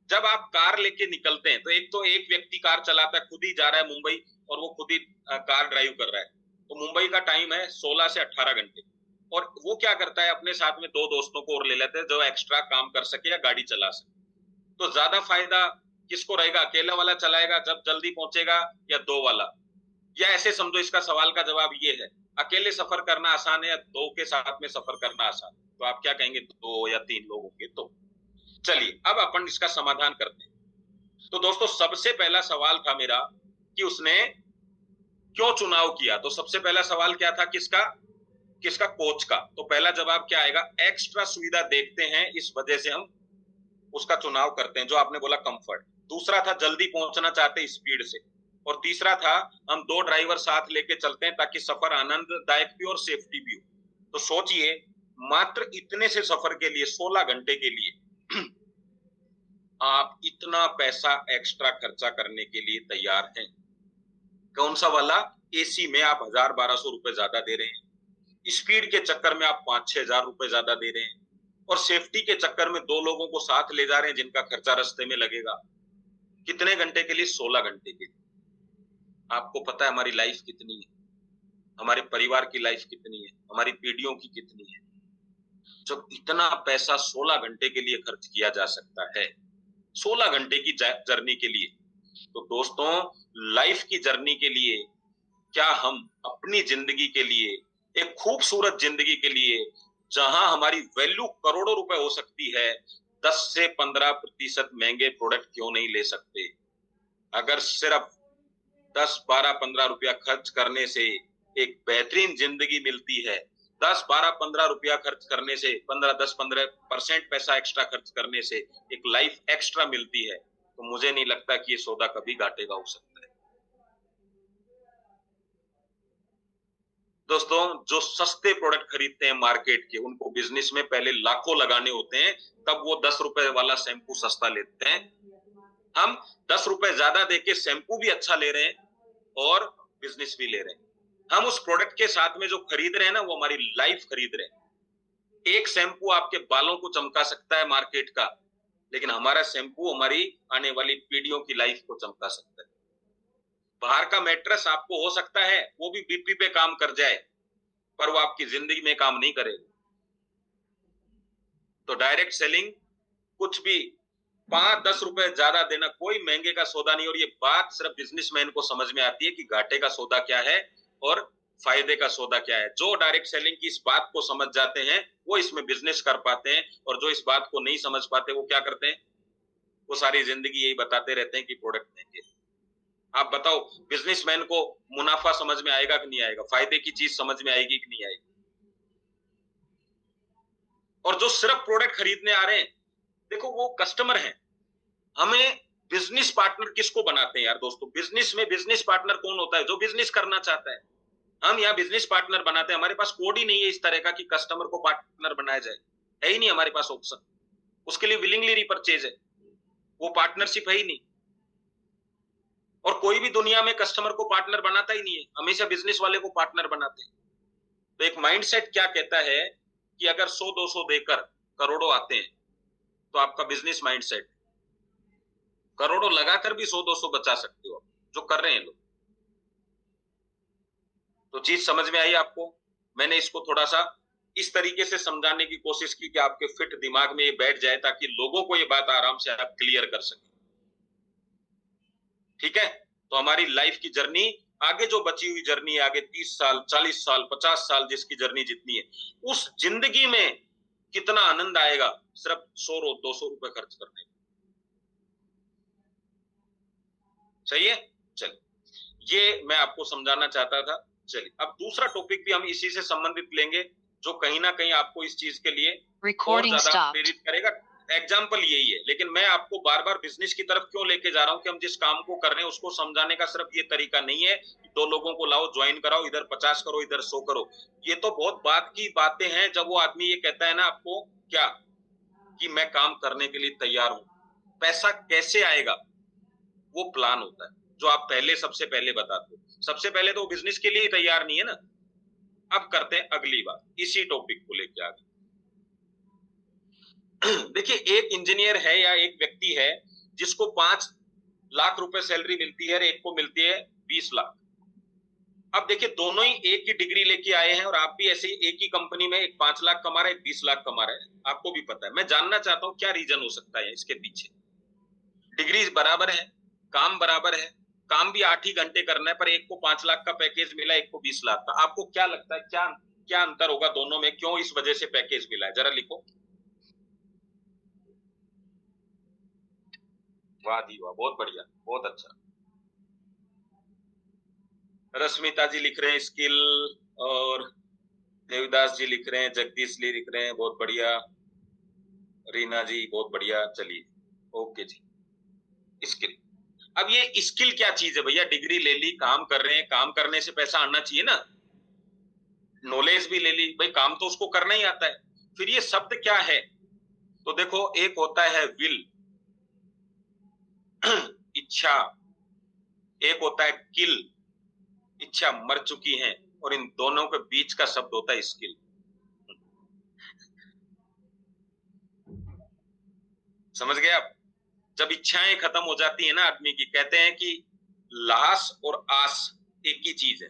जब आप कार लेके निकलते हैं तो एक व्यक्ति कार चलाता है, खुद ही जा रहा है मुंबई और वो खुद ही कार ड्राइव कर रहा है। तो मुंबई का टाइम है 16 से 18 घंटे, और वो क्या करता है, अपने साथ में 2 दोस्तों को और ले लेते हैं जो एक्स्ट्रा काम कर सके या गाड़ी चला सके। तो ज्यादा फायदा किसको रहेगा? अकेला वाला चलाएगा जब जल्दी पहुंचेगा, या 2 वाला? या ऐसे समझो, इसका सवाल का जवाब ये है, अकेले सफर करना आसान है या 2 के साथ में सफर करना आसान? तो आप क्या कहेंगे, 2 या 3 लोग होंगे। तो चलिए अब अपन इसका समाधान करते हैं। तो दोस्तों सबसे पहला सवाल था मेरा कि उसने क्यों चुनाव किया। तो सबसे पहला सवाल क्या था, किसका किसका कोच का। तो पहला जवाब क्या आएगा, एक्स्ट्रा सुविधा देखते हैं इस वजह से हम उसका चुनाव करते हैं, जो आपने बोला कंफर्ट। दूसरा था जल्दी पहुंचना चाहते स्पीड से। और तीसरा था हम 2 ड्राइवर साथ लेके चलते हैं ताकि सफर आनंददायक भी और सेफ्टी भी हो। तो सोचिए मात्र इतने से सफर के लिए 16 घंटे के लिए आप इतना पैसा एक्स्ट्रा खर्चा करने के लिए तैयार हैं। कौन सा वाला, एसी में आप 1000-1200 रुपए ज्यादा दे रहे हैं, स्पीड के चक्कर में आप 5-6 हजार रुपए ज्यादा दे रहे हैं, और सेफ्टी के चक्कर में 2 लोगों को साथ ले जा रहे हैं जिनका खर्चा रास्ते में लगेगा। कितने घंटे के लिए, 16 घंटे के लिए। आपको पता है हमारी लाइफ कितनी है, हमारे परिवार की लाइफ कितनी है, हमारी पीढ़ियों की कितनी है। जब इतना पैसा 16 घंटे के लिए खर्च किया जा सकता है, 16 घंटे की जर्नी के लिए, तो दोस्तों लाइफ की जर्नी के लिए क्या हम अपनी जिंदगी के लिए, एक खूबसूरत जिंदगी के लिए, जहां हमारी वैल्यू करोड़ों रुपए हो सकती है, 10 से 15% महंगे प्रोडक्ट क्यों नहीं ले सकते। अगर सिर्फ 10, 12, 15 रुपया खर्च करने से एक बेहतरीन जिंदगी मिलती है, 10, 12, 15 रुपया खर्च करने से, 10-15% पैसा एक्स्ट्रा खर्च करने से एक लाइफ एक्स्ट्रा मिलती है, तो मुझे नहीं लगता कि ये सौदा कभी घाटे का हो सकता है। दोस्तों जो सस्ते प्रोडक्ट खरीदते हैं मार्केट के, उनको बिजनेस में पहले लाखों लगाने होते हैं, तब वो 10 रुपए वाला शैम्पू सस्ता लेते हैं। हम 10 रुपए ज्यादा देके शैम्पू भी अच्छा ले रहे हैं और बिजनेस भी ले रहे हैं। हम उस प्रोडक्ट के साथ में जो खरीद रहे हैं ना, वो हमारी लाइफ खरीद रहे हैं। एक शैम्पू आपके बालों को चमका सकता है मार्केट का, लेकिन हमारा शैम्पू हमारी आने वाली पीढ़ियों की लाइफ को चमका सकता है। बाहर का मैट्रेस आपको हो सकता है वो भी बीपी पे काम कर जाए, पर वो आपकी जिंदगी में काम नहीं करेगा। तो डायरेक्ट सेलिंग कुछ भी 5-10 रुपए ज्यादा देना कोई महंगे का सौदा नहीं। और ये बात सिर्फ बिजनेसमैन को समझ में आती है कि घाटे का सौदा क्या है और फायदे का सौदा क्या है। जो डायरेक्ट सेलिंग की इस बात को समझ जाते हैं वो इसमें बिजनेस कर पाते हैं, और जो इस बात को नहीं समझ पाते वो क्या करते हैं, वो सारी जिंदगी यही बताते रहते हैं कि प्रोडक्ट महंगे। आप बताओ बिजनेसमैन को मुनाफा समझ में आएगा कि नहीं आएगा, फायदे की चीज समझ में आएगी कि नहीं आएगी। और जो सिर्फ प्रोडक्ट खरीदने आ रहे हैं, देखो वो कस्टमर हैं। हमें बिजनेस पार्टनर किसको बनाते हैं यार दोस्तों, बिजनेस में बिजनेस पार्टनर कौन होता है, जो बिजनेस करना चाहता है। हम यहाँ बिजनेस पार्टनर बनाते हैं, हमारे पास कोड ही नहीं है इस तरह का कि कस्टमर को पार्टनर बनाया जाए, है ही नहीं हमारे पास ऑप्शन। उसके लिए विलिंगली रिपर्चेज है, वो पार्टनरशिप है ही नहीं। और कोई भी दुनिया में कस्टमर को पार्टनर बनाता ही नहीं है, हमेशा बिजनेस वाले को पार्टनर बनाते हैं। तो एक माइंडसेट क्या कहता है कि अगर 100-200 देकर करोड़ों आते हैं, तो आपका बिजनेस माइंडसेट, करोड़ों लगाकर भी 100-200 बचा सकते हो, जो कर रहे हैं लोग। तो चीज समझ में आई आपको। मैंने इसको थोड़ा सा इस तरीके से समझाने की कोशिश की कि आपके फिट दिमाग में ये बैठ जाए, ताकि लोगों को ये बात आराम से आप क्लियर कर सकें। ठीक है, तो हमारी लाइफ की जर्नी, आगे जो बची हुई जर्नी है, आगे 30 साल, 40 साल, 50 साल जिसकी जर्नी जितनी है, उस जिंदगी में कितना आनंद आएगा सिर्फ 100-200 रुपए खर्च करने में। सही है, चलिए ये मैं आपको समझाना चाहता था। चलिए अब दूसरा टॉपिक भी हम इसी से संबंधित लेंगे, जो कहीं ना कहीं आपको इस चीज के लिए और ज्यादा प्रेरित करेगा। एग्जाम्पल यही है, लेकिन मैं आपको बार बार बिजनेस की तरफ क्यों लेके जा रहा हूं कि हम जिस काम को कर रहे हैं उसको समझाने का सिर्फ ये तरीका नहीं है कि 2 लोगों को लाओ, ज्वाइन कराओ, इधर 50 करो, इधर 100 करो। ये तो बहुत बात की बातें हैं, जब वो आदमी ये कहता है ना आपको क्या, कि मैं काम करने के लिए तैयार हूं। पैसा कैसे आएगा वो प्लान होता है, जो आप पहले सबसे पहले बताते हो। सबसे पहले तो बिजनेस के लिए तैयार नहीं है ना। अब करते हैं अगली बात, इसी टॉपिक को लेके आगे। देखिए एक इंजीनियर है या एक व्यक्ति है जिसको 5 लाख रुपए सैलरी मिलती है और एक को मिलती है 20 लाख। अब देखिए दोनों ही एक ही डिग्री लेके आए हैं, और आप भी ऐसे ही एक ही कंपनी में, एक 5 लाख कमा रहा है, एक 20 लाख कमा रहा है। आपको भी पता है। मैं जानना चाहता हूं क्या रीजन हो सकता है इसके पीछे। डिग्री बराबर है, काम बराबर है, काम भी 8 ही घंटे करना है, पर एक को 5 लाख का पैकेज मिला, एक को 20 लाख का। आपको क्या लगता है क्या क्या अंतर होगा दोनों में, क्यों इस वजह से पैकेज मिला है, जरा लिखो। वाह जी वाह, बहुत बढ़िया, बहुत अच्छा। रश्मिता जी लिख रहे हैं स्किल, और देवदास जी लिख रहे हैं, जगदीश जी लिख रहे हैं, बहुत बढ़िया। रीना जी बहुत बढ़िया, चलिए ओके जी। स्किल, अब ये स्किल क्या चीज है भैया? डिग्री ले ली, काम कर रहे हैं, काम करने से पैसा आना चाहिए ना, नॉलेज भी ले ली, भाई काम तो उसको करना ही आता है। फिर ये शब्द क्या है? तो देखो, एक होता है विल, इच्छा, एक होता है किल, इच्छा मर चुकी है, और इन दोनों के बीच का शब्द होता है स्किल। समझ गए आप? जब इच्छाएं खत्म हो जाती है ना आदमी की, कहते हैं कि लाश और आस एक ही चीज है।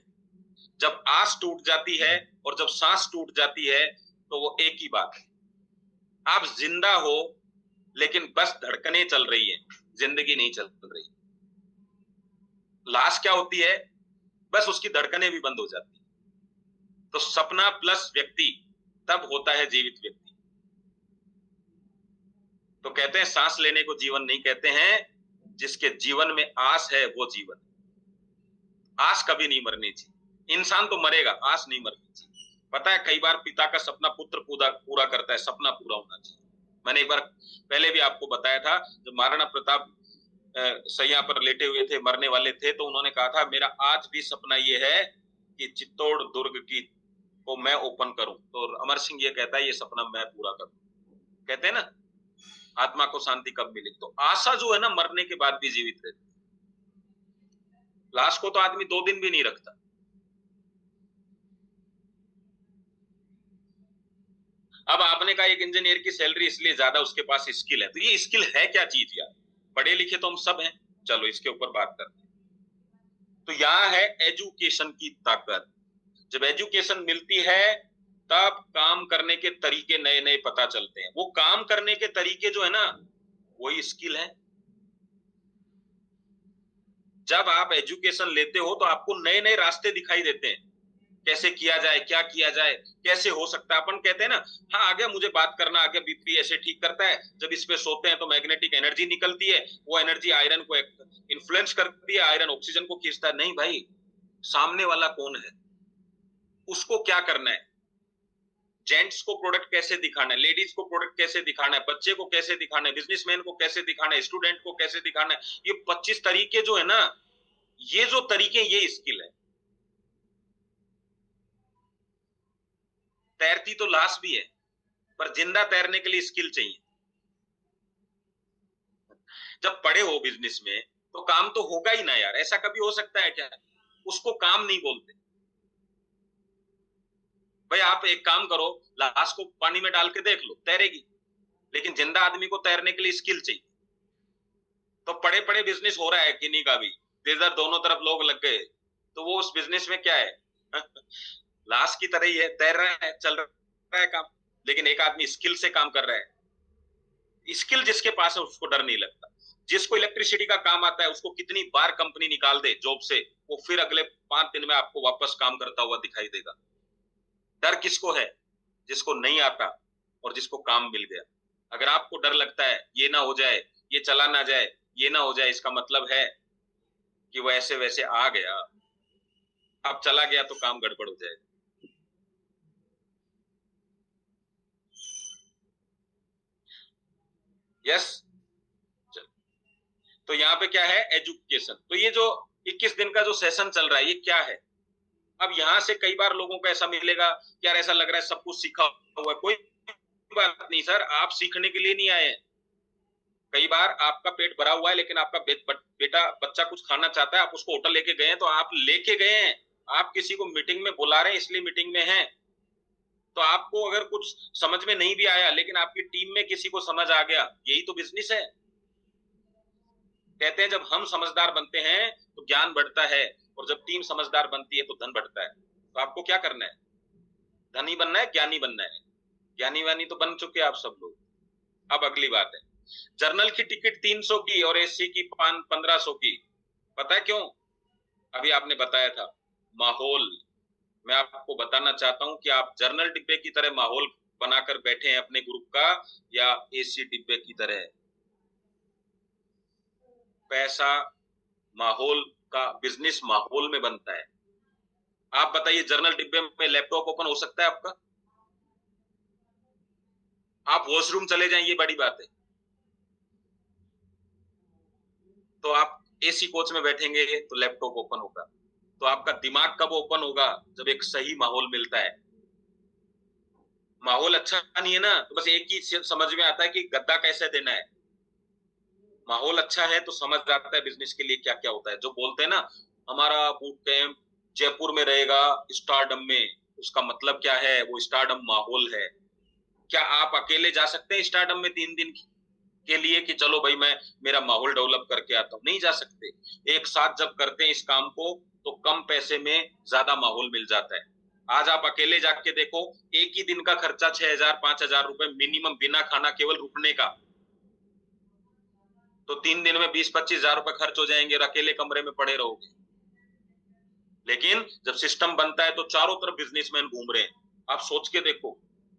जब आस टूट जाती है और जब सांस टूट जाती है तो वो एक ही बात है। आप जिंदा हो लेकिन बस धड़कनें चल रही हैं, जिंदगी नहीं चल रही। लाश क्या होती है? बस उसकी धड़कनें भी बंद हो जाती है। तो सपना प्लस व्यक्ति तब होता है जीवित व्यक्ति। तो कहते हैं सांस लेने को जीवन नहीं कहते हैं, जिसके जीवन में आस है वो जीवन। आस कभी नहीं मरनी चाहिए। इंसान तो मरेगा, आस नहीं मरनी चाहिए। पता है, कई बार पिता का सपना पुत्र पूरा करता है, सपना पूरा होना चाहिए। मैंने एक बार पहले भी आपको बताया था, जब महाराणा प्रताप सैया पर लेटे हुए थे, मरने वाले थे, तो उन्होंने कहा था मेरा आज भी सपना ये है कि चित्तौड़ दुर्ग की को मैं ओपन करूं। तो अमर सिंह ये कहता है ये सपना मैं पूरा करूं। कहते हैं ना, आत्मा को शांति कब मिली? तो आशा जो है ना, मरने के बाद भी जीवित रहती। लाश को तो आदमी 2 दिन भी नहीं रखता। अब आपने कहा एक इंजीनियर की सैलरी इसलिए ज्यादा, उसके पास स्किल है। तो ये स्किल है क्या चीज यार? पढ़े लिखे तो हम सब हैं, चलो इसके ऊपर बात करते हैं। तो यहां है एजुकेशन की ताकत। जब एजुकेशन मिलती है तब काम करने के तरीके नए नए पता चलते हैं। वो काम करने के तरीके जो है ना, वही स्किल है। जब आप एजुकेशन लेते हो तो आपको नए नए रास्ते दिखाई देते हैं, कैसे किया जाए, क्या किया जाए, कैसे हो सकता है। अपन कहते हैं ना, हाँ आ गया मुझे बात करना, आ गया बीपी ऐसे ठीक करता है। जब इस पे सोते हैं तो मैग्नेटिक एनर्जी निकलती है, वो एनर्जी आयरन को इन्फ्लुएंस करती है, आयरन ऑक्सीजन को खींचता है। नहीं भाई, सामने वाला कौन है, उसको क्या करना है, जेंट्स को प्रोडक्ट कैसे दिखाना है, लेडीज को प्रोडक्ट कैसे दिखाना है, बच्चे को कैसे दिखाना है, बिजनेसमैन को कैसे दिखाना है, स्टूडेंट को कैसे दिखाना है। ये 25 तरीके जो है ना, ये जो तरीके, ये स्किल है। तैरती तो लाश भी है, पर जिंदा तैरने के लिए स्किल चाहिए। जब पढ़े हो बिजनेस में तो काम तो होगा ही ना यार, ऐसा कभी हो सकता है क्या? उसको काम नहीं बोलते भाई। आप एक काम करो, लाश को पानी में डाल के देख लो, तैरेगी। लेकिन जिंदा आदमी को तैरने के लिए स्किल चाहिए। तो पढ़े पढ़े बिजनेस हो रहा है किन्हीं का भी, इधर दोनों तरफ लोग लग गए, तो वो उस बिजनेस में क्या है? लाश की तरह ही है, तैर रहा है, चल रहा है काम। लेकिन एक आदमी स्किल से काम कर रहा है। स्किल जिसके पास है उसको डर नहीं लगता। जिसको इलेक्ट्रिसिटी का काम आता है, उसको कितनी बार कंपनी निकाल दे जॉब से, वो फिर अगले 5 दिन में आपको वापस काम करता हुआ दिखाई देगा। डर किसको है? जिसको नहीं आता और जिसको काम मिल गया। अगर आपको डर लगता है ये ना हो जाए, ये चला ना जाए, ये ना हो जाए, इसका मतलब है कि वो ऐसे वैसे आ गया, अब चला गया तो काम गड़बड़ हो जाए। यस। तो यहाँ पे क्या है? एजुकेशन। तो ये जो 21 दिन का जो सेशन चल रहा है, ये क्या है? अब यहां से कई बार लोगों को ऐसा मिलेगा, यार ऐसा लग रहा है सब कुछ सीखा हुआ है। कोई बात नहीं सर, आप सीखने के लिए नहीं आए हैं। कई बार आपका पेट भरा हुआ है लेकिन आपका बेटा बच्चा कुछ खाना चाहता है, आप उसको होटल लेके गए हैं, तो आप लेके गए हैं। आप किसी को मीटिंग में बुला रहे हैं इसलिए मीटिंग में हैं। तो आपको अगर कुछ समझ में नहीं भी आया, लेकिन आपकी टीम में किसी को समझ आ गया, यही तो बिजनेस है। कहते हैं जब हम समझदार बनते हैं तो ज्ञान बढ़ता है, और जब टीम समझदार बनती है तो धन बढ़ता है। तो आपको क्या करना है? धनी बनना है, ज्ञानी बनना है? ज्ञानी वानी तो बन चुके आप सब लोग। अब अगली बात है, जर्नल की टिकट 300 की और एसी की 1500 की। पता है क्यों? अभी आपने बताया था, माहौल। मैं आपको बताना चाहता हूं कि आप जर्नल डिब्बे की तरह माहौल बनाकर बैठे हैं अपने ग्रुप का, या एसी डिब्बे की तरह। पैसा माहौल का, बिजनेस माहौल में बनता है। आप बताइए, जर्नल डिब्बे में लैपटॉप ओपन हो सकता है आपका? आप वॉशरूम चले जाएं, ये बड़ी बात है। तो आप एसी कोच में बैठेंगे तो लैपटॉप ओपन होगा। तो आपका दिमाग कब ओपन होगा? जब एक सही माहौल मिलता है। माहौल अच्छा नहीं है ना, तो बस एक ही समझ में आता है कि गद्दा कैसे देना है। माहौल अच्छा है तो समझ आता है बिजनेस के लिए क्या क्या होता है। जो बोलते हैं ना, हमारा बूट कैंप जयपुर में रहेगा स्टारडम में, उसका मतलब क्या है? वो स्टारडम माहौल है। क्या आप अकेले जा सकते हैं स्टारडम में 3 दिन के लिए कि चलो भाई मैं मेरा माहौल डेवलप करके आता हूं? नहीं जा सकते। एक साथ जब करते हैं इस काम को तो कम पैसे में ज्यादा माहौल मिल जाता है। आज आप अकेले जाके देखो, एक ही दिन का खर्चा 6,000 5,000 रुपए मिनिमम, बिना खाना केवल रुकने का। तो 3 दिन में 20-25 हजार रुपए खर्च हो जाएंगे और अकेले कमरे में पड़े रहोगे। लेकिन जब सिस्टम बनता है तो चारों तरफ बिजनेसमैन घूम रहे हैं। आप सोच के देखो,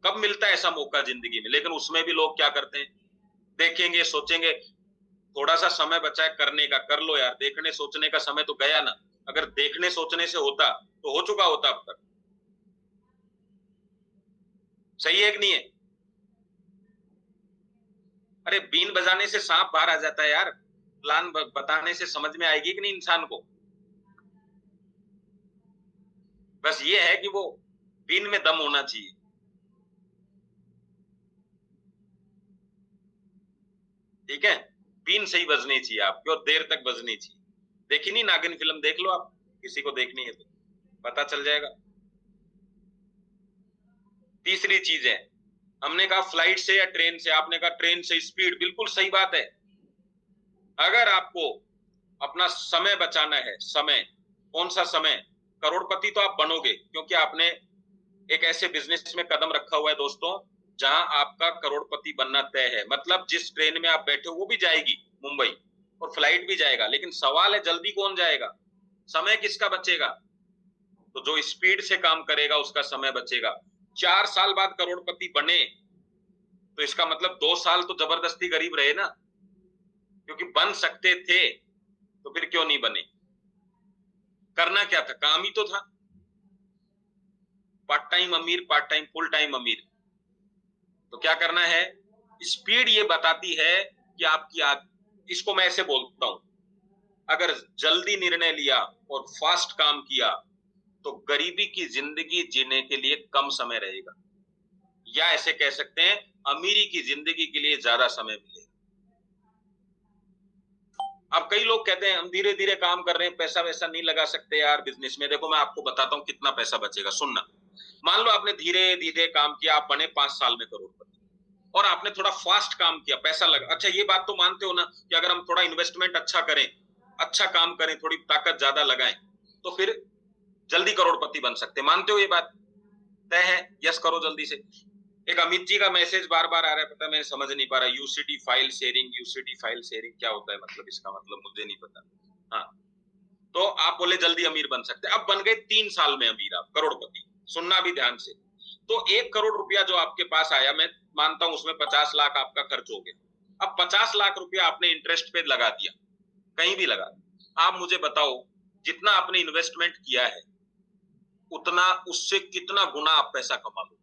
कब मिलता है ऐसा मौका जिंदगी में। लेकिन उसमें भी लोग क्या करते हैं, देखेंगे, सोचेंगे, थोड़ा सा समय बचा है करने का, कर लो यार। देखने सोचने का समय तो गया ना। अगर देखने सोचने से होता तो हो चुका होता अब तक। सही है कि नहीं है? अरे बीन बजाने से सांप बाहर आ जाता है यार। प्लान बताने से समझ में आएगी कि नहीं इंसान को? बस ये है कि वो बीन में दम होना चाहिए। ठीक है, बीन सही बजनी चाहिए आपकी, और देर तक बजनी चाहिए। देखी नहीं नागिन फिल्म? देख लो आप, किसी को देखनी है तो पता चल जाएगा। तीसरी चीज है, हमने कहा फ्लाइट से या ट्रेन से, आपने कहा ट्रेन से। स्पीड, बिल्कुल सही बात है। अगर आपको अपना समय बचाना है, समय, कौन सा समय? करोड़पति तो आप बनोगे क्योंकि आपने एक ऐसे बिजनेस में कदम रखा हुआ है दोस्तों, जहां आपका करोड़पति बनना तय है। मतलब जिस ट्रेन में आप बैठे हो वो भी जाएगी मुंबई, और फ्लाइट भी जाएगा। लेकिन सवाल है, जल्दी कौन जाएगा? समय किसका बचेगा? तो जो स्पीड से काम करेगा उसका समय बचेगा। 4 साल बाद करोड़पति बने तो इसका मतलब 2 साल तो जबरदस्ती गरीब रहे ना, क्योंकि बन सकते थे। तो फिर क्यों नहीं बने? करना क्या था? काम ही तो था। पार्ट टाइम अमीर, पार्ट टाइम फुल टाइम अमीर। तो क्या करना है? स्पीड ये बताती है कि आपकी इसको मैं ऐसे बोलता हूं, अगर जल्दी निर्णय लिया और फास्ट काम किया तो गरीबी की जिंदगी जीने के लिए कम समय रहेगा, या ऐसे कह सकते हैं अमीरी की जिंदगी के लिए ज्यादा समय मिलेगा। अब कई लोग कहते हैं हम धीरे धीरे काम कर रहे हैं, पैसा वैसा नहीं लगा सकते यार बिजनेस में। देखो मैं आपको बताता हूं कितना पैसा बचेगा, सुनना। मान लो आपने धीरे धीरे काम किया, आप बने 5 साल में करोड़पति, और आपने थोड़ा फास्ट काम किया, पैसा लगा। अच्छा ये बात तो मानते हो ना कि अगर हम थोड़ा इन्वेस्टमेंट अच्छा करें, अच्छा काम करें, थोड़ी ताकत ज्यादा लगाएं, तो फिर जल्दी करोड़पति बन सकते? मानते हो ये बात? तय है? यस करो जल्दी से। एक अमित जी का मैसेज बार बार आ रहा है, पता है, मैं समझ नहीं पा रहा। UCD file sharing, UCD file sharing क्या होता है? मतलब इसका मतलब मुझे नहीं पता। हाँ, तो आप बोले जल्दी अमीर बन सकते, अब बन गए 3 साल में अमीर, आप करोड़पति। सुनना भी ध्यान से। तो 1 करोड़ रुपया जो आपके पास आया, मैं मानता हूं उसमें 50 लाख आपका खर्च हो गया। अब 50 लाख रुपया आपने इंटरेस्ट पे लगा दिया, कहीं भी लगा दिया। आप मुझे बताओ, जितना आपने इन्वेस्टमेंट किया है उतना, उससे कितना गुना आप पैसा कमा लो।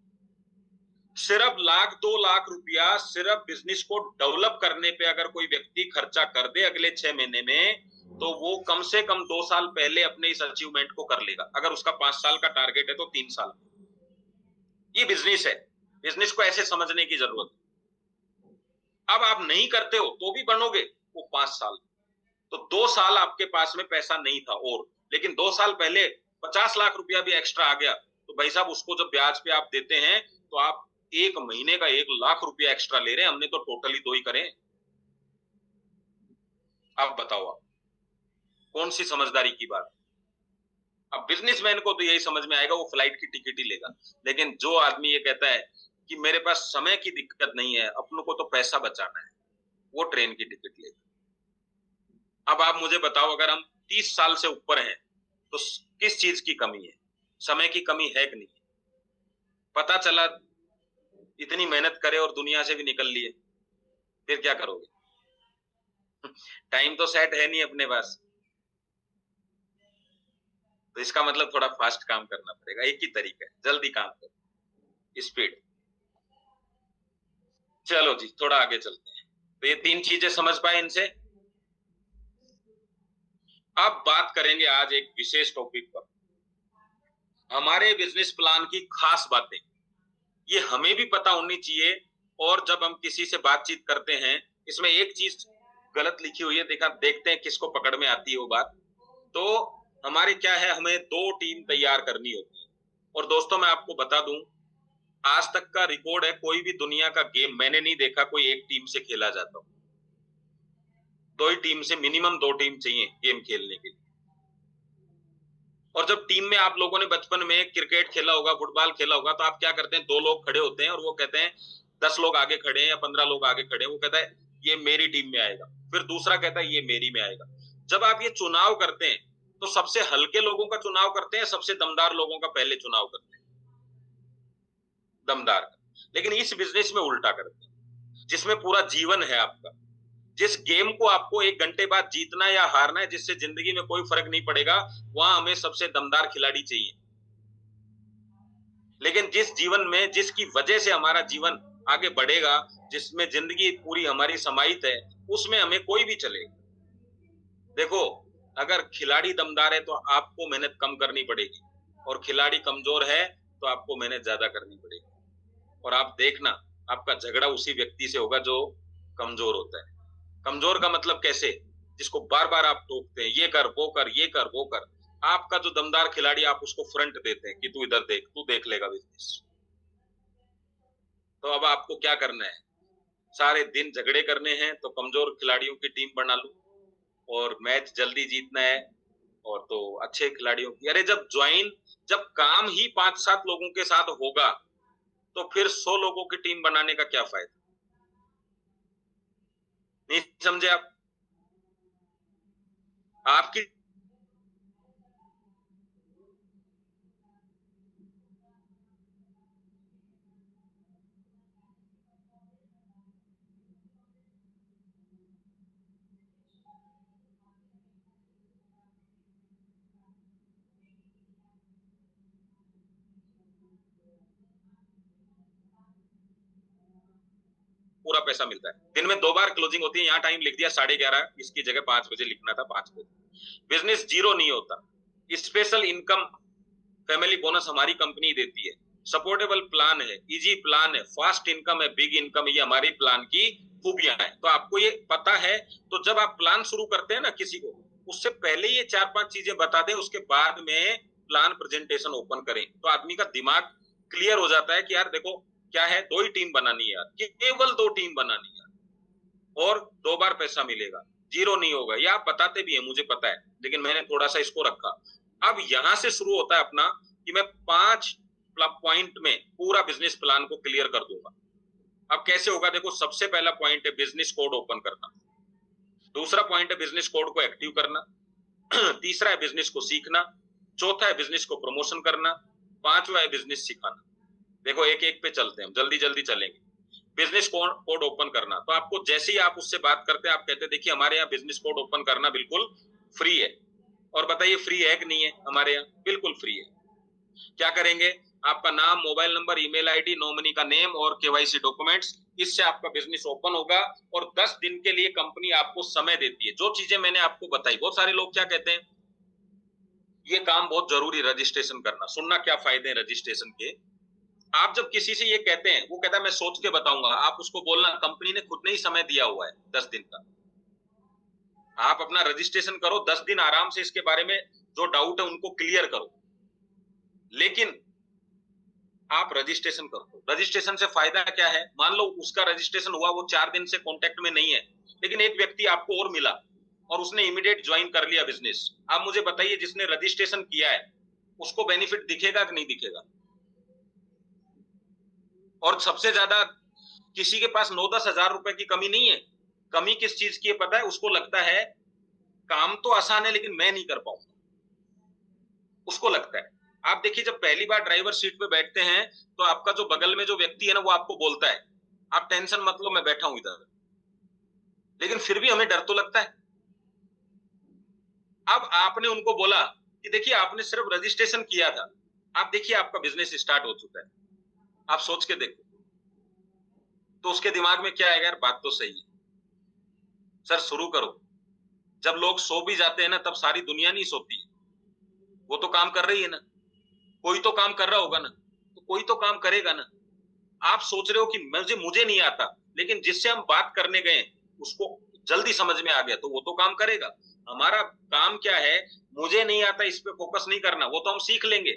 सिर्फ 1-2 लाख रुपया सिर्फ बिजनेस को डेवलप करने पे अगर कोई व्यक्ति खर्चा कर दे अगले 6 महीने में, तो वो कम से कम 2 साल पहले अपने इस अचीवमेंट को कर लेगा। अगर उसका 5 साल का टारगेट है तो 3 साल। ये बिजनेस है, बिजनेस को ऐसे समझने की जरूरत है। अब आप नहीं करते हो तो भी बनोगे वो 5 साल। तो 2 साल आपके पास में पैसा नहीं था, और लेकिन 2 साल पहले 50 लाख रुपया भी एक्स्ट्रा आ गया, तो भाई साहब उसको जब ब्याज पे आप देते हैं तो आप 1 महीने का 1 लाख रुपया एक्स्ट्रा ले रहे हैं। हमने तो टोटली 2 ही करे। आप बताओ, आप कौन सी समझदारी की बात? अब बिजनेसमैन को तो यही समझ में आएगा, वो फ्लाइट की टिकट ही लेगा। लेकिन जो आदमी ये कहता है कि मेरे पास समय की दिक्कत नहीं है, अपनों को तो पैसा बचाना है, वो ट्रेन की टिकट लेगा। अब आप मुझे बताओ, अगर हम 30 साल से ऊपर हैं तो किस चीज की कमी है? समय की कमी है कि नहीं। पता चला इतनी मेहनत करे और दुनिया से भी निकल लिए, फिर क्या करोगे? टाइम तो सेट है नहीं अपने पास, तो इसका मतलब थोड़ा फास्ट काम करना पड़ेगा। एक ही तरीका है, जल्दी काम करो, स्पीड। चलो जी, थोड़ा आगे चलते हैं। तो ये 3 चीजें समझ पाए इनसे। अब बात करेंगे आज एक विशेष टॉपिक पर, हमारे बिजनेस प्लान की खास बातें। ये हमें भी पता होनी चाहिए, और जब हम किसी से बातचीत करते हैं, इसमें एक चीज गलत लिखी हुई है, देखते हैं किसको पकड़ में आती है वो बात। तो हमारे क्या है, हमें 2 टीम तैयार करनी होती है। और दोस्तों मैं आपको बता दूं, आज तक का रिकॉर्ड है, कोई भी दुनिया का गेम मैंने नहीं देखा कोई एक टीम से खेला जाता हो। 2 ही टीम से, मिनिमम 2 टीम चाहिए गेम खेलने के लिए। और जब टीम में आप लोगों ने बचपन में क्रिकेट खेला होगा, फुटबॉल खेला होगा, तो आप क्या करते हैं, 2 लोग खड़े होते हैं और वो कहते हैं 10 लोग आगे खड़े हैं या 15 लोग आगे खड़े हैं, वो कहता है ये मेरी टीम में आएगा, फिर दूसरा कहता है ये मेरी में आएगा। जब आप ये चुनाव करते हैं तो सबसे हल्के लोगों का चुनाव करते हैं, सबसे दमदार लोगों का पहले चुनाव करते हैं, दमदार का। लेकिन इस बिजनेस में उल्टा करते हैं, जिसमें पूरा जीवन है आपका, जिस गेम को आपको 1 घंटे बाद जीतना या हारना है, जिससे जिंदगी में कोई फर्क नहीं पड़ेगा, वहां हमें सबसे दमदार खिलाड़ी चाहिए। लेकिन जिस जीवन में, जिसकी वजह से हमारा जीवन आगे बढ़ेगा, जिसमें जिंदगी पूरी हमारी समाहित है, उसमें हमें कोई भी चलेगा। देखो, अगर खिलाड़ी दमदार है तो आपको मेहनत कम करनी पड़ेगी, और खिलाड़ी कमजोर है तो आपको मेहनत ज्यादा करनी पड़ेगी। और आप देखना, आपका झगड़ा उसी व्यक्ति से होगा जो कमजोर होता है। कमजोर का मतलब कैसे, जिसको बार बार आप टोकते हैं, ये कर वो कर, ये कर वो कर। आपका जो दमदार खिलाड़ी, आप उसको फ्रंट देते हैं कि तू इधर देख, तू देख लेगा बिजनेस। तो अब आपको क्या करना है, सारे दिन झगड़े करने हैं तो कमजोर खिलाड़ियों की टीम बना लो, और मैच जल्दी जीतना है और तो अच्छे खिलाड़ियों की। अरे जब काम ही 5-7 लोगों के साथ होगा, तो फिर 100 लोगों की टीम बनाने का क्या फायदा। नहीं समझे आप? आपकी पूरा पैसा मिलता है। दिन में 2 बार क्लोजिंग होती है, यहाँ टाइम लिख दिया 11:30, इसकी जगह 5 बजे लिखना था 5 बजे। बिजनेस जीरो नहीं होता। स्पेशल इनकम फैमिली बोनस हमारी कंपनी देती है, सपोर्टेबल प्लान है, इजी प्लान है, फास्ट इनकम है, बिग इनकम, ये हमारी प्लान की खूबियां हैं। तो आपको ये पता है, तो जब आप प्लान शुरू करते हैं ना किसी को, उससे पहले ये 4-5 चीजें बता दें, उसके बाद में प्लान प्रेजेंटेशन ओपन करें, तो आदमी का दिमाग क्लियर हो जाता है कि यार देखो क्या है, 2 ही टीम बनानी है यार, केवल 2 टीम बनानी है, और 2 बार पैसा मिलेगा, जीरो नहीं होगा। ये आप बताते भी है, मुझे पता है, लेकिन मैंने थोड़ा सा इसको रखा। अब यहां से शुरू होता है अपना, कि मैं 5 पॉइंट में पूरा बिजनेस प्लान को क्लियर कर दूंगा। अब कैसे होगा, देखो, सबसे पहला पॉइंट है बिजनेस कोड ओपन करना, दूसरा पॉइंट है बिजनेस कोड को एक्टिव करना, तीसरा है बिजनेस को सीखना, चौथा है बिजनेस को प्रमोशन करना, पांचवा है बिजनेस सिखाना। देखो एक एक पे चलते हैं, जल्दी जल्दी चलेंगे। बिजनेस कोड ओपन करना, तो आपको जैसे ही आप उससे बात करते हैं, आप कहते हैं देखिए हमारे यहाँ बिजनेस कोड ओपन करना बिल्कुल फ्री है। और बताइए फ्री है कि नहीं है? हमारे यहाँ बिल्कुल फ्री है। क्या करेंगे, आपका नाम, mobile number, email ID, nominee का नेम और केवाईसी डॉक्यूमेंट्स, इससे आपका बिजनेस ओपन होगा। और 10 दिन के लिए कंपनी आपको समय देती है, जो चीजें मैंने आपको बताई। बहुत सारे लोग क्या कहते हैं, ये काम बहुत जरूरी, रजिस्ट्रेशन करना। सुनना क्या फायदे हैं रजिस्ट्रेशन के। आप जब किसी से ये कहते हैं, वो कहता है मैं सोच के बताऊंगा, आप उसको बोलना कंपनी ने खुद ने ही समय दिया हुआ है 10 दिन का। आप अपना रजिस्ट्रेशन करो, 10 दिन आराम से इसके बारे में जो डाउट है उनको क्लियर करो, लेकिन आप रजिस्ट्रेशन करो। रजिस्ट्रेशन से फायदा क्या है, मान लो उसका रजिस्ट्रेशन हुआ, वो 4 दिन से कांटेक्ट में नहीं है, लेकिन एक व्यक्ति आपको और मिला और उसने इमीडिएट ज्वाइन कर लिया बिजनेस। आप मुझे बताइए, जिसने रजिस्ट्रेशन किया है उसको बेनिफिट दिखेगा कि नहीं दिखेगा? और सबसे ज्यादा किसी के पास 9-10 हजार रुपए की कमी नहीं है। कमी किस चीज की है पता है? उसको लगता है काम तो आसान है लेकिन मैं नहीं कर पाऊंगा, उसको लगता है। आप देखिए जब पहली बार ड्राइवर सीट पे बैठते हैं तो आपका जो बगल में जो व्यक्ति है ना वो आपको बोलता है आप टेंशन मत लो मैं बैठा हूं इधर, लेकिन फिर भी हमें डर तो लगता है। अब आपने उनको बोला कि देखिए आपने सिर्फ रजिस्ट्रेशन किया था, आप देखिए आपका बिजनेस स्टार्ट हो चुका है, आप सोच के देखो, तो उसके दिमाग में क्या आएगा, यार बात तो सही है, सर शुरू करो। जब लोग सो भी जाते हैं ना तब सारी दुनिया नहीं सोती है, वो तो काम कर रही है ना, कोई तो काम कर रहा होगा ना, तो कोई तो काम करेगा ना। आप सोच रहे हो कि मुझे नहीं आता, लेकिन जिससे हम बात करने गए उसको जल्दी समझ में आ गया तो वो तो काम करेगा। हमारा काम क्या है, मुझे नहीं आता इस पे फोकस नहीं करना, वो तो हम सीख लेंगे।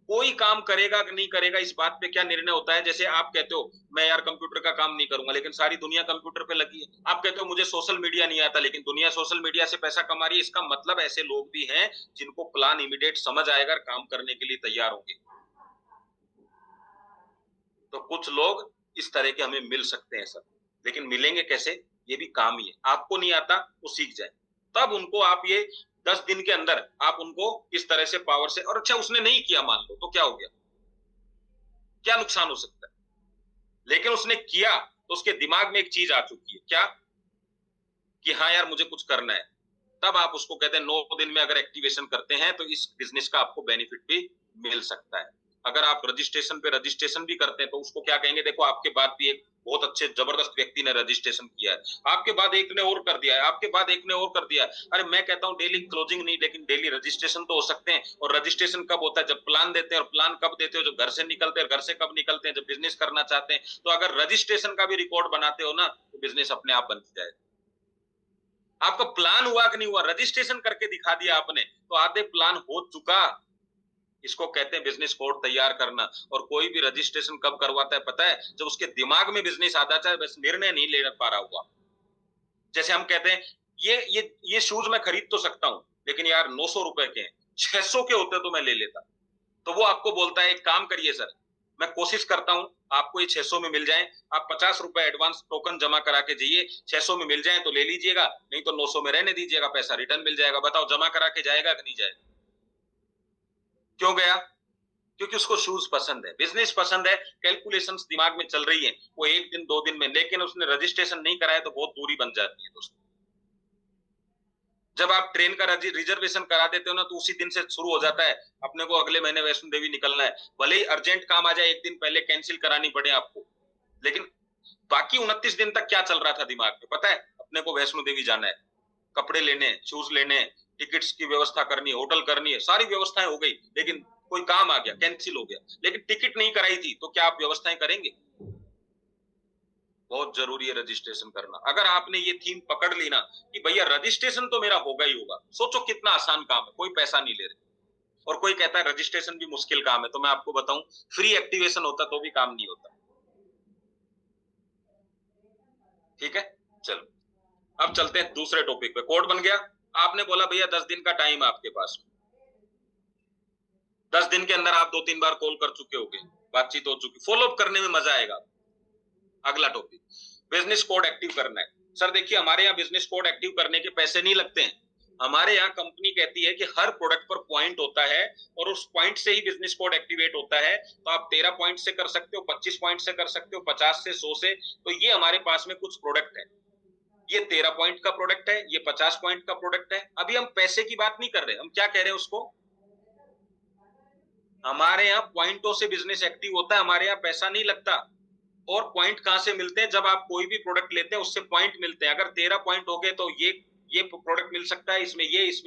कोई काम करेगा कि नहीं करेगा इस बात पे क्या निर्णय होता है। जैसे आप कहते हो मैं यार कंप्यूटर का काम नहीं करूंगा, लेकिन सारी दुनिया कंप्यूटर पे लगी है। आप कहते हो मुझे सोशल मीडिया नहीं आता, लेकिन दुनिया सोशल मीडिया से पैसा कमा रही है। इसका मतलब ऐसे लोग भी हैं जिनको प्लान इमीडिएट समझ आएगा, काम करने के लिए तैयार होंगे। तो कुछ लोग इस तरह के हमें मिल सकते हैं सर, लेकिन मिलेंगे कैसे, ये भी काम ही है। आपको नहीं आता वो सीख जाए, तब उनको आप ये 10 दिन के अंदर आप उनको इस तरह से पावर से, और अच्छा उसने नहीं किया मान लो तो क्या हो गया, क्या नुकसान हो सकता है। लेकिन उसने किया तो उसके दिमाग में एक चीज आ चुकी है, क्या कि हाँ यार मुझे कुछ करना है। तब आप उसको कहते हैं 9 दिन में अगर एक्टिवेशन करते हैं तो इस बिजनेस का आपको बेनिफिट भी मिल सकता है। अगर आप रजिस्ट्रेशन पे रजिस्ट्रेशन भी करते हैं तो उसको क्या कहेंगे, देखो आपके बाद भी एक बहुत अच्छे जबरदस्त व्यक्ति ने रजिस्ट्रेशन किया है, आपके बाद एक ने और कर दिया है, आपके बाद एक ने और कर दिया है। अरे मैं कहता हूँ डेली क्लोजिंग नहीं, लेकिन डेली रजिस्ट्रेशन तो हो सकते हैं। और रजिस्ट्रेशन कब होता है, जब प्लान देते हैं। और प्लान कब देते हो, जब घर से निकलते हैं। घर से कब निकलते हैं, जब बिजनेस करना चाहते हैं। तो अगर रजिस्ट्रेशन का भी रिकॉर्ड बनाते हो ना तो बिजनेस अपने आप बन जाएगा। आपका प्लान हुआ कि नहीं हुआ, रजिस्ट्रेशन करके दिखा दिया आपने तो आधे प्लान हो चुका। इसको कहते हैं बिजनेस कोड तैयार करना। और कोई भी रजिस्ट्रेशन कब करवाता है पता है, जब उसके दिमाग में बिजनेस आता है, बस निर्णय नहीं ले पा रहा हुआ। जैसे हम कहते हैं ये शूज मैं खरीद तो सकता हूं, लेकिन यार 900 रुपए के हैं, 600 के होते तो मैं ले लेता। तो वो आपको बोलता है एक काम करिए सर, मैं कोशिश करता हूं आपको ये 600 में मिल जाए, आप 50 रुपए एडवांस टोकन जमा करा के जाइए, 600 में मिल जाए तो ले लीजिएगा, नहीं तो 900 में रहने दीजिएगा, पैसा रिटर्न मिल जाएगा। बताओ जमा करा के जाएगा कि नहीं जाएगा। क्यों गया, क्योंकि उसको शूज पसंद है, बिजनेस पसंद है, कैलकुलेशंस दिमाग में चल रही है, वो 1 दिन 2 दिन में। लेकिन उसने रजिस्ट्रेशन नहीं कराया तो बहुत दूरी बन जाती है दोस्तों। जब आप ट्रेन का रिजर्वेशन करा देते हो ना तो उसी दिन से शुरू हो जाता है, अपने को अगले महीने वैष्णो देवी निकलना है। भले ही अर्जेंट काम आ जाए, एक दिन पहले कैंसिल करानी पड़े आपको, लेकिन बाकी 29 दिन तक क्या चल रहा था दिमाग में पता है, अपने को वैष्णो देवी जाना है, कपड़े लेने, शूज लेने, टिकट्स की व्यवस्था करनी है, होटल करनी है, सारी व्यवस्थाएं हो गई। लेकिन कोई काम आ गया, कैंसिल हो गया, लेकिन टिकट नहीं कराई थी, तो क्या आप व्यवस्थाएं करेंगे। बहुत जरूरी है रजिस्ट्रेशन करना। अगर आपने ये थीम पकड़ ली ना कि भैया रजिस्ट्रेशन तो मेरा होगा ही होगा, सोचो कितना आसान काम है, कोई पैसा नहीं ले रहे। और कोई कहता है रजिस्ट्रेशन भी मुश्किल काम है, तो मैं आपको बताऊं फ्री एक्टिवेशन होता तो भी काम नहीं होता। ठीक है, चलो अब चलते हैं दूसरे टॉपिक पे। कोड बन गया, आपने बोला भैया 10 दिन का टाइम है आपके पास। 10 दिन के अंदर आप 2-3 बार कॉल कर चुके होंगे, बातचीत हो चुकी, फॉलो अप करने में मजा आएगा। अगला टॉपिक बिजनेस कोड एक्टिव करना है। सर देखिए हमारे यहाँ बिजनेस कोड एक्टिव करने के पैसे नहीं लगते हैं। हमारे यहाँ कंपनी कहती है कि हर प्रोडक्ट पर पॉइंट होता है और उस पॉइंट से ही बिजनेस कोड एक्टिवेट होता है। तो आप 13 पॉइंट से कर सकते हो, 25 पॉइंट से कर सकते हो, 50 से, 100 से। तो ये हमारे पास में कुछ प्रोडक्ट है, ये 13 पॉइंट का प्रोडक्ट है, ये 50 पॉइंट का प्रोडक्ट है। अभी हम पैसे की बात नहीं कर रहे, हम क्या कह रहे हैं उसको, हमारे यहाँ पॉइंटों से बिजनेस एक्टिव होता है, हमारे यहाँ पैसा नहीं लगता। और पॉइंट कहां से मिलते हैं, जब आप कोई भी प्रोडक्ट लेते हैं उससे पॉइंट मिलते हैं। अगर 13 पॉइंट हो गए तो ये प्रोडक्ट मिल सकता है, इसमें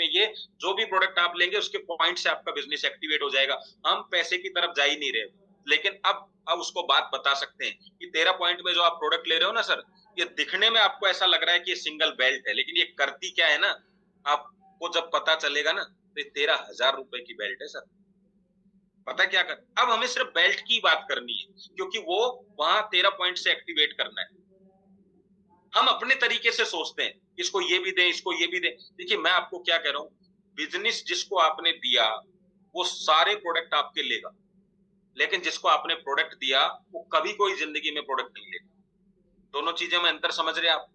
ये, जो भी प्रोडक्ट आप लेंगे उसके पॉइंट से आपका बिजनेस एक्टिवेट हो जाएगा। हम पैसे की तरफ जा ही नहीं रहे। लेकिन अब उसको बात बता सकते हैं कि 13 पॉइंट में जो आप प्रोडक्ट ले रहे हो ना सर, ये दिखने में आपको ऐसा लग रहा है कि ये सिंगल बेल्ट है, लेकिन ये करती क्या है ना, आपको जब पता चलेगा ना तो ये 13,000 रुपए की बेल्ट है सर। पता क्या कर, अब हमें सिर्फ बेल्ट की बात करनी है, क्योंकि वो वहां 13 पॉइंट से एक्टिवेट करना है। हम अपने तरीके से सोचते हैं, इसको ये भी दें, इसको ये भी दें। देखिए मैं आपको क्या कह रहा हूं, बिजनेस जिसको आपने दिया वो सारे प्रोडक्ट आपके लेगा, लेकिन जिसको आपने प्रोडक्ट दिया वो कभी कोई जिंदगी में प्रोडक्ट नहीं लेगा। दोनों चीजें में अंतर समझ रहे आप।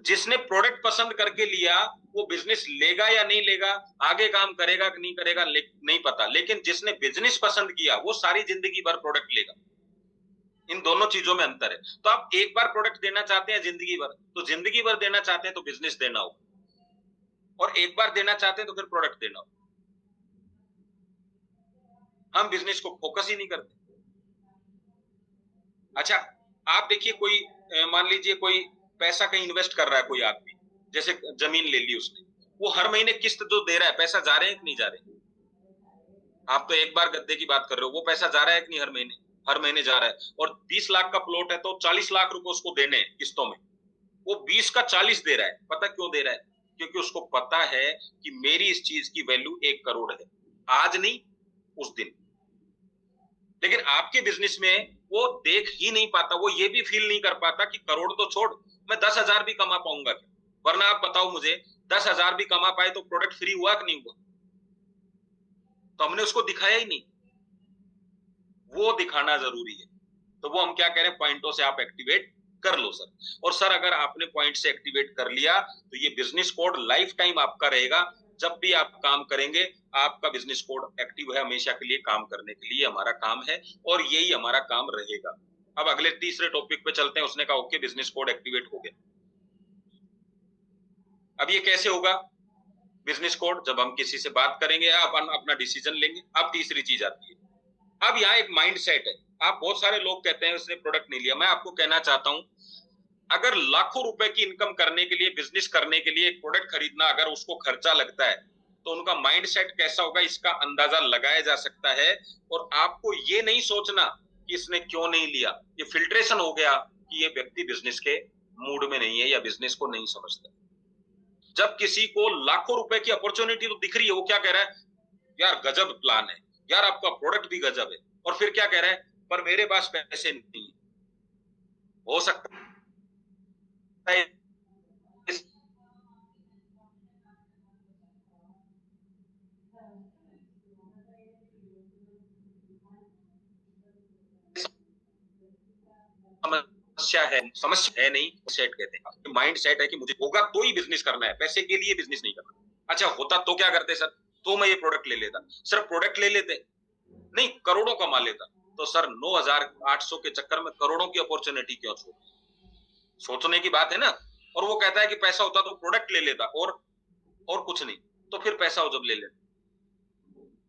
जिसने प्रोडक्ट पसंद करके लिया वो बिजनेस लेगा या नहीं लेगा, आगे काम करेगा कि नहीं करेगा नहीं पता, लेकिन जिसने बिजनेस पसंद किया वो सारी जिंदगी भर प्रोडक्ट लेगा। इन दोनों चीजों में अंतर है। तो आप एक बार प्रोडक्ट देना चाहते हैं जिंदगी भर, तो जिंदगी भर देना चाहते हैं तो बिजनेस देना होगा, और एक बार देना चाहते हैं तो फिर प्रोडक्ट देना होगा। हम बिजनेस को फोकस ही नहीं करते। अच्छा, आप देखिए कोई मान लीजिए कोई पैसा कहीं इन्वेस्ट कर रहा है कोई आदमी, जैसे जमीन ले ली उसने, वो हर महीने किस्त जो दे रहा है, पैसा जा रहे हैं कि नहीं जा रहे? आप तो एक बार गद्दे की बात कर रहे हो, वो पैसा जा रहा है कि नहीं? हर महीने जा रहा है। और 20 लाख का प्लॉट है तो 40 लाख रुपए उसको देने हैं किस्तों में, वो 20 का 40 दे रहा है। पता क्यों दे रहा है? क्योंकि उसको पता है कि मेरी इस चीज की वैल्यू 1 करोड़ है, आज नहीं उस दिन। लेकिन आपके बिजनेस में वो देख ही नहीं पाता, वो ये भी फील नहीं कर पाता कि करोड़ तो छोड़, मैं 10,000 भी कमा पाऊंगा क्या? वरना आप बताओ मुझे, 10,000 भी कमा पाए तो प्रोडक्ट फ्री हुआ कि नहीं हुआ? तो हमने उसको दिखाया ही नहीं। वो दिखाना जरूरी है। तो वो हम क्या कह रहे हैं, पॉइंटों से आप एक्टिवेट कर लो सर। और सर अगर आपने पॉइंट से एक्टिवेट कर लिया तो ये बिजनेस कोड लाइफ टाइम आपका रहेगा। जब भी आप काम करेंगे आपका बिजनेस कोड एक्टिव है, हमेशा के लिए काम करने के लिए हमारा काम है, और यही हमारा काम रहेगा। अब अगले तीसरे टॉपिक पे चलते हैं। उसने कहा ओके बिजनेस कोड एक्टिवेट हो गया। अब ये कैसे होगा बिजनेस कोड? जब हम किसी से बात करेंगे, अपना डिसीजन लेंगे। अब तीसरी चीज आती है, अब यहाँ एक माइंड सेट है। आप बहुत सारे लोग कहते हैं उसने प्रोडक्ट नहीं लिया। मैं आपको कहना चाहता हूं, अगर लाखों रुपए की इनकम करने के लिए, बिजनेस करने के लिए एक प्रोडक्ट खरीदना अगर उसको खर्चा लगता है, तो उनका माइंड सेट कैसा होगा इसका अंदाजा लगाया जा सकता है। और आपको ये नहीं सोचना कि इसने क्यों नहीं लिया, ये फिल्ट्रेशन हो गया कि ये व्यक्ति बिजनेस के मूड में नहीं है या बिजनेस को नहीं समझता। जब किसी को लाखों रुपए की अपॉर्चुनिटी तो दिख रही है, वो क्या कह रहा है, यार गजब प्लान है, यार आपका प्रोडक्ट भी गजब है, और फिर क्या कह रहा है, पर मेरे पास पैसे नहीं है। हो सकता है समस्या है नहीं, सेट कहते हैं। माइंड सेट है कि मुझे होगा तो ही बिजनेस करना है, पैसे के लिए बिजनेस नहीं करना। अच्छा होता तो क्या करते सर? तो मैं ये प्रोडक्ट ले लेता। सर प्रोडक्ट ले लेते नहीं, करोड़ों कमा लेता। तो सर 9,800 के चक्कर में करोड़ों की अपॉर्चुनिटी क्यों छोड़? सोचने की बात है ना। और वो कहता है कि पैसा होता तो प्रोडक्ट ले लेता और कुछ नहीं। तो फिर पैसा हो जब ले लेता,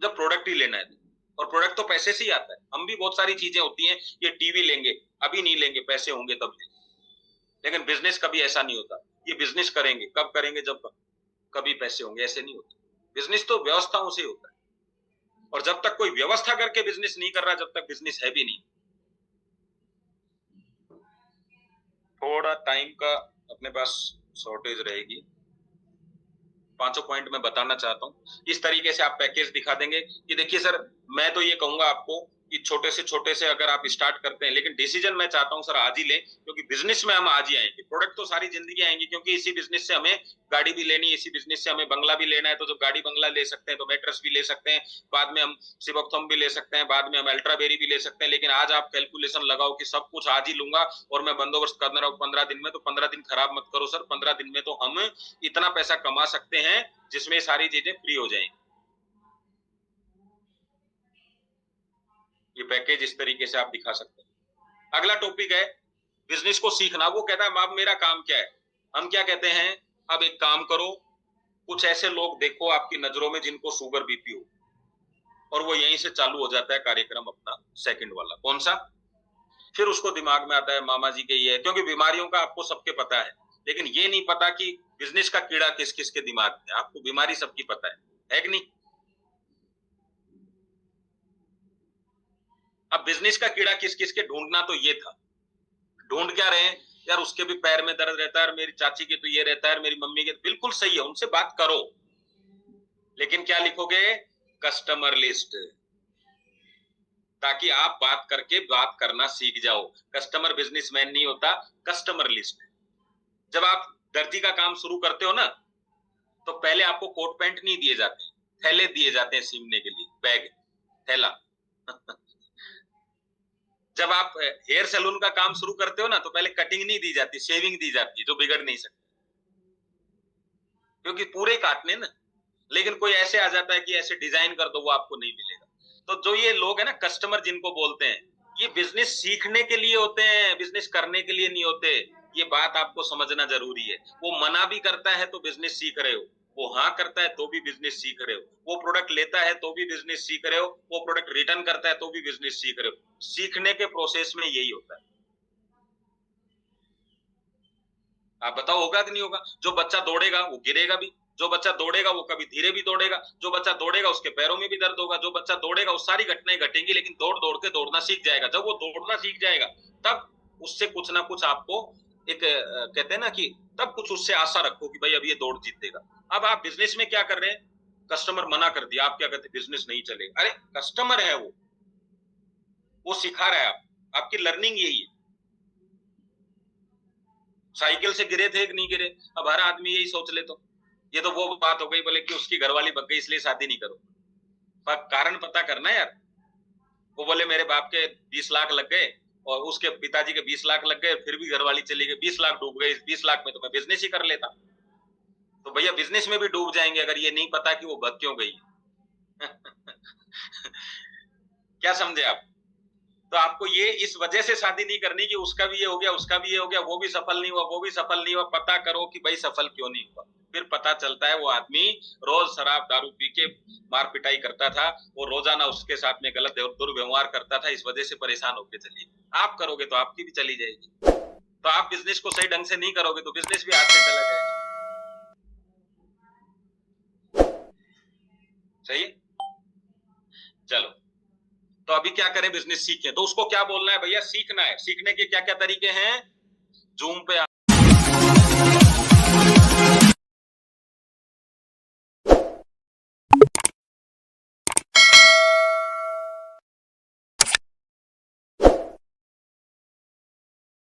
जब प्रोडक्ट ही लेना है। और प्रोडक्ट तो पैसे से ही आता है। हम भी बहुत सारी चीजें होती हैं, ये टीवी लेंगे, अभी नहीं लेंगे, पैसे होंगे तब लेंगे। लेकिन बिजनेस कभी ऐसा नहीं होता। ये बिजनेस करेंगे कब करेंगे, जब कभी पैसे होंगे, ऐसे नहीं होता। बिजनेस तो व्यवस्थाओं से होता है, और जब तक कोई व्यवस्था करके बिजनेस नहीं कर रहा, जब तक बिजनेस है भी नहीं। थोड़ा टाइम का अपने पास शॉर्टेज रहेगी, 5 पॉइंट मैं बताना चाहता हूँ। इस तरीके से आप पैकेज दिखा देंगे कि देखिए सर, मैं तो ये कहूंगा आपको कि छोटे से अगर आप स्टार्ट करते हैं, लेकिन डिसीजन मैं चाहता हूं सर आज ही लें, क्योंकि बिजनेस में हम आज ही आएंगे, प्रोडक्ट तो सारी जिंदगी आएंगे, क्योंकि इसी बिजनेस से हमें गाड़ी भी लेनी है, इसी बिजनेस से हमें बंगला भी लेना है। तो जब गाड़ी बंगला ले सकते हैं तो मैट्रेस भी ले सकते हैं, बाद में हम सिबकथम भी ले सकते हैं, बाद में हम अल्ट्राबेरी भी ले सकते हैं। लेकिन आज आप कैलकुलेशन लगाओ कि सब कुछ आज ही लूंगा और मैं बंदोबस्त कर रहा हूँ 15 दिन में, तो 15 दिन खराब मत करो सर। 15 दिन में तो हम इतना पैसा कमा सकते हैं जिसमें सारी चीजें फ्री हो जाएंगी। ये पैकेज इस तरीके से आप दिखा सकते हैं। अगला टॉपिक है बिजनेस को सीखना। वो कहता है अब मेरा काम क्या है? हम क्या कहते हैं, अब एक काम करो, कुछ ऐसे लोग देखो आपकी नजरों में जिनको शुगर बीपी हो, और वो यहीं से चालू हो जाता है कार्यक्रम अपना सेकंड वाला। कौन सा? फिर उसको दिमाग में आता है मामा जी के ये है, क्योंकि बीमारियों का आपको सबके पता है, लेकिन ये नहीं पता कि बिजनेस का कीड़ा किस किस के दिमाग में। आपको बीमारी सबकी पता है कि नहीं? अब बिजनेस का कीड़ा किस किस के ढूंढना तो ये था। ढूंढ क्या रहे हैं यार, उसके भी पैर में दर्द रहता है, मेरी चाची के तो ये रहता है, मेरी मम्मी के। बिल्कुल सही है, उनसे बात करो, लेकिन क्या लिखोगे? कस्टमर लिस्ट, ताकि आप बात करके बात करना सीख जाओ। कस्टमर बिजनेसमैन नहीं होता, कस्टमर लिस्ट। जब आप दर्जी का काम शुरू करते हो ना, तो पहले आपको कोट पैंट नहीं दिए जाते, थैले दिए जाते हैं सीमने के लिए, बैग, थैला। जब आप हेयर सैलून का काम शुरू करते हो ना, तो पहले कटिंग नहीं दी जाती, शेविंग दी जाती है, जो बिगड़ नहीं सकती। क्योंकि पूरे काटने ना। लेकिन कोई ऐसे आ जाता है कि ऐसे डिजाइन कर दो, वो आपको नहीं मिलेगा। तो जो ये लोग है ना, कस्टमर जिनको बोलते हैं, ये बिजनेस सीखने के लिए होते हैं, बिजनेस करने के लिए नहीं होते। ये बात आपको समझना जरूरी है। वो मना भी करता है तो बिजनेस सीख रहे हो, वो हाँ करता है तो भी बिजनेस सीख रहे हो, वो प्रोडक्ट लेता है तो भी बिजनेस सीख रहे हो, वो प्रोडक्ट रिटर्न करता है तो भी बिजनेस सीख रहे हो। सीखने के प्रोसेस में यही होता है। आप बताओ होगा कि नहीं होगा? जो बच्चा दौड़ेगा वो गिरेगा भी, जो बच्चा दौड़ेगा वो कभी धीरे भी दौड़ेगा, जो बच्चा दौड़ेगा उसके पैरों में भी दर्द होगा, जो बच्चा दौड़ेगा वो सारी घटनाएं घटेंगी, लेकिन दौड़ दौड़ के दौड़ना सीख जाएगा। जब वो दौड़ना सीख जाएगा तब उससे कुछ ना कुछ आपको एक कहते हैं ना कि तब कुछ उससे आशा रखो कि भाई अब ये दौड़ जीतेगा। अब आप बिजनेस में क्या कर रहे हैं? कस्टमर मना कर दिया, आप क्या कहते हैं? बिजनेस नहीं चलेगा। अरे कस्टमर है वो सिखा रहा है। आपकी लर्निंग यही है। साइकिल से गिरे थे कि नहीं गिरे? अब हर आदमी यही सोच ले तो ये तो वो बात हो गई, बोले कि उसकी घरवाली भग गई इसलिए शादी नहीं करो। पर कारण पता करना यार। वो बोले मेरे बाप के 20 लाख लग गए और उसके पिताजी के 20 लाख लग गए, फिर भी घरवाली चली गई, 20 लाख डूब गए, 20 लाख में तो मैं बिजनेस ही कर लेता। तो भैया बिजनेस में भी डूब जाएंगे अगर ये नहीं पता कि वो भग क्यों गई। क्या समझे आप? तो आपको ये इस वजह से शादी नहीं करनी कि उसका भी ये हो गया, उसका भी ये हो गया, वो भी सफल नहीं हुआ, वो भी सफल नहीं हुआ। पता करो कि भाई सफल क्यों नहीं हुआ। फिर पता चलता है वो आदमी रोज शराब दारू पी के मार पिटाई करता था, वो रोजाना उसके साथ में गलत दुर्व्यवहार करता था, इस वजह से परेशान होकर चली। आप करोगे तो आपकी भी चली जाएगी। तो आप बिजनेस को सही ढंग से नहीं करोगे तो बिजनेस भी हाथ से चला जाएगा। सही है? चलो, तो अभी क्या करें? बिजनेस सीखें। तो उसको क्या बोलना है भैया? सीखना है। सीखने के क्या क्या तरीके हैं? जूम पे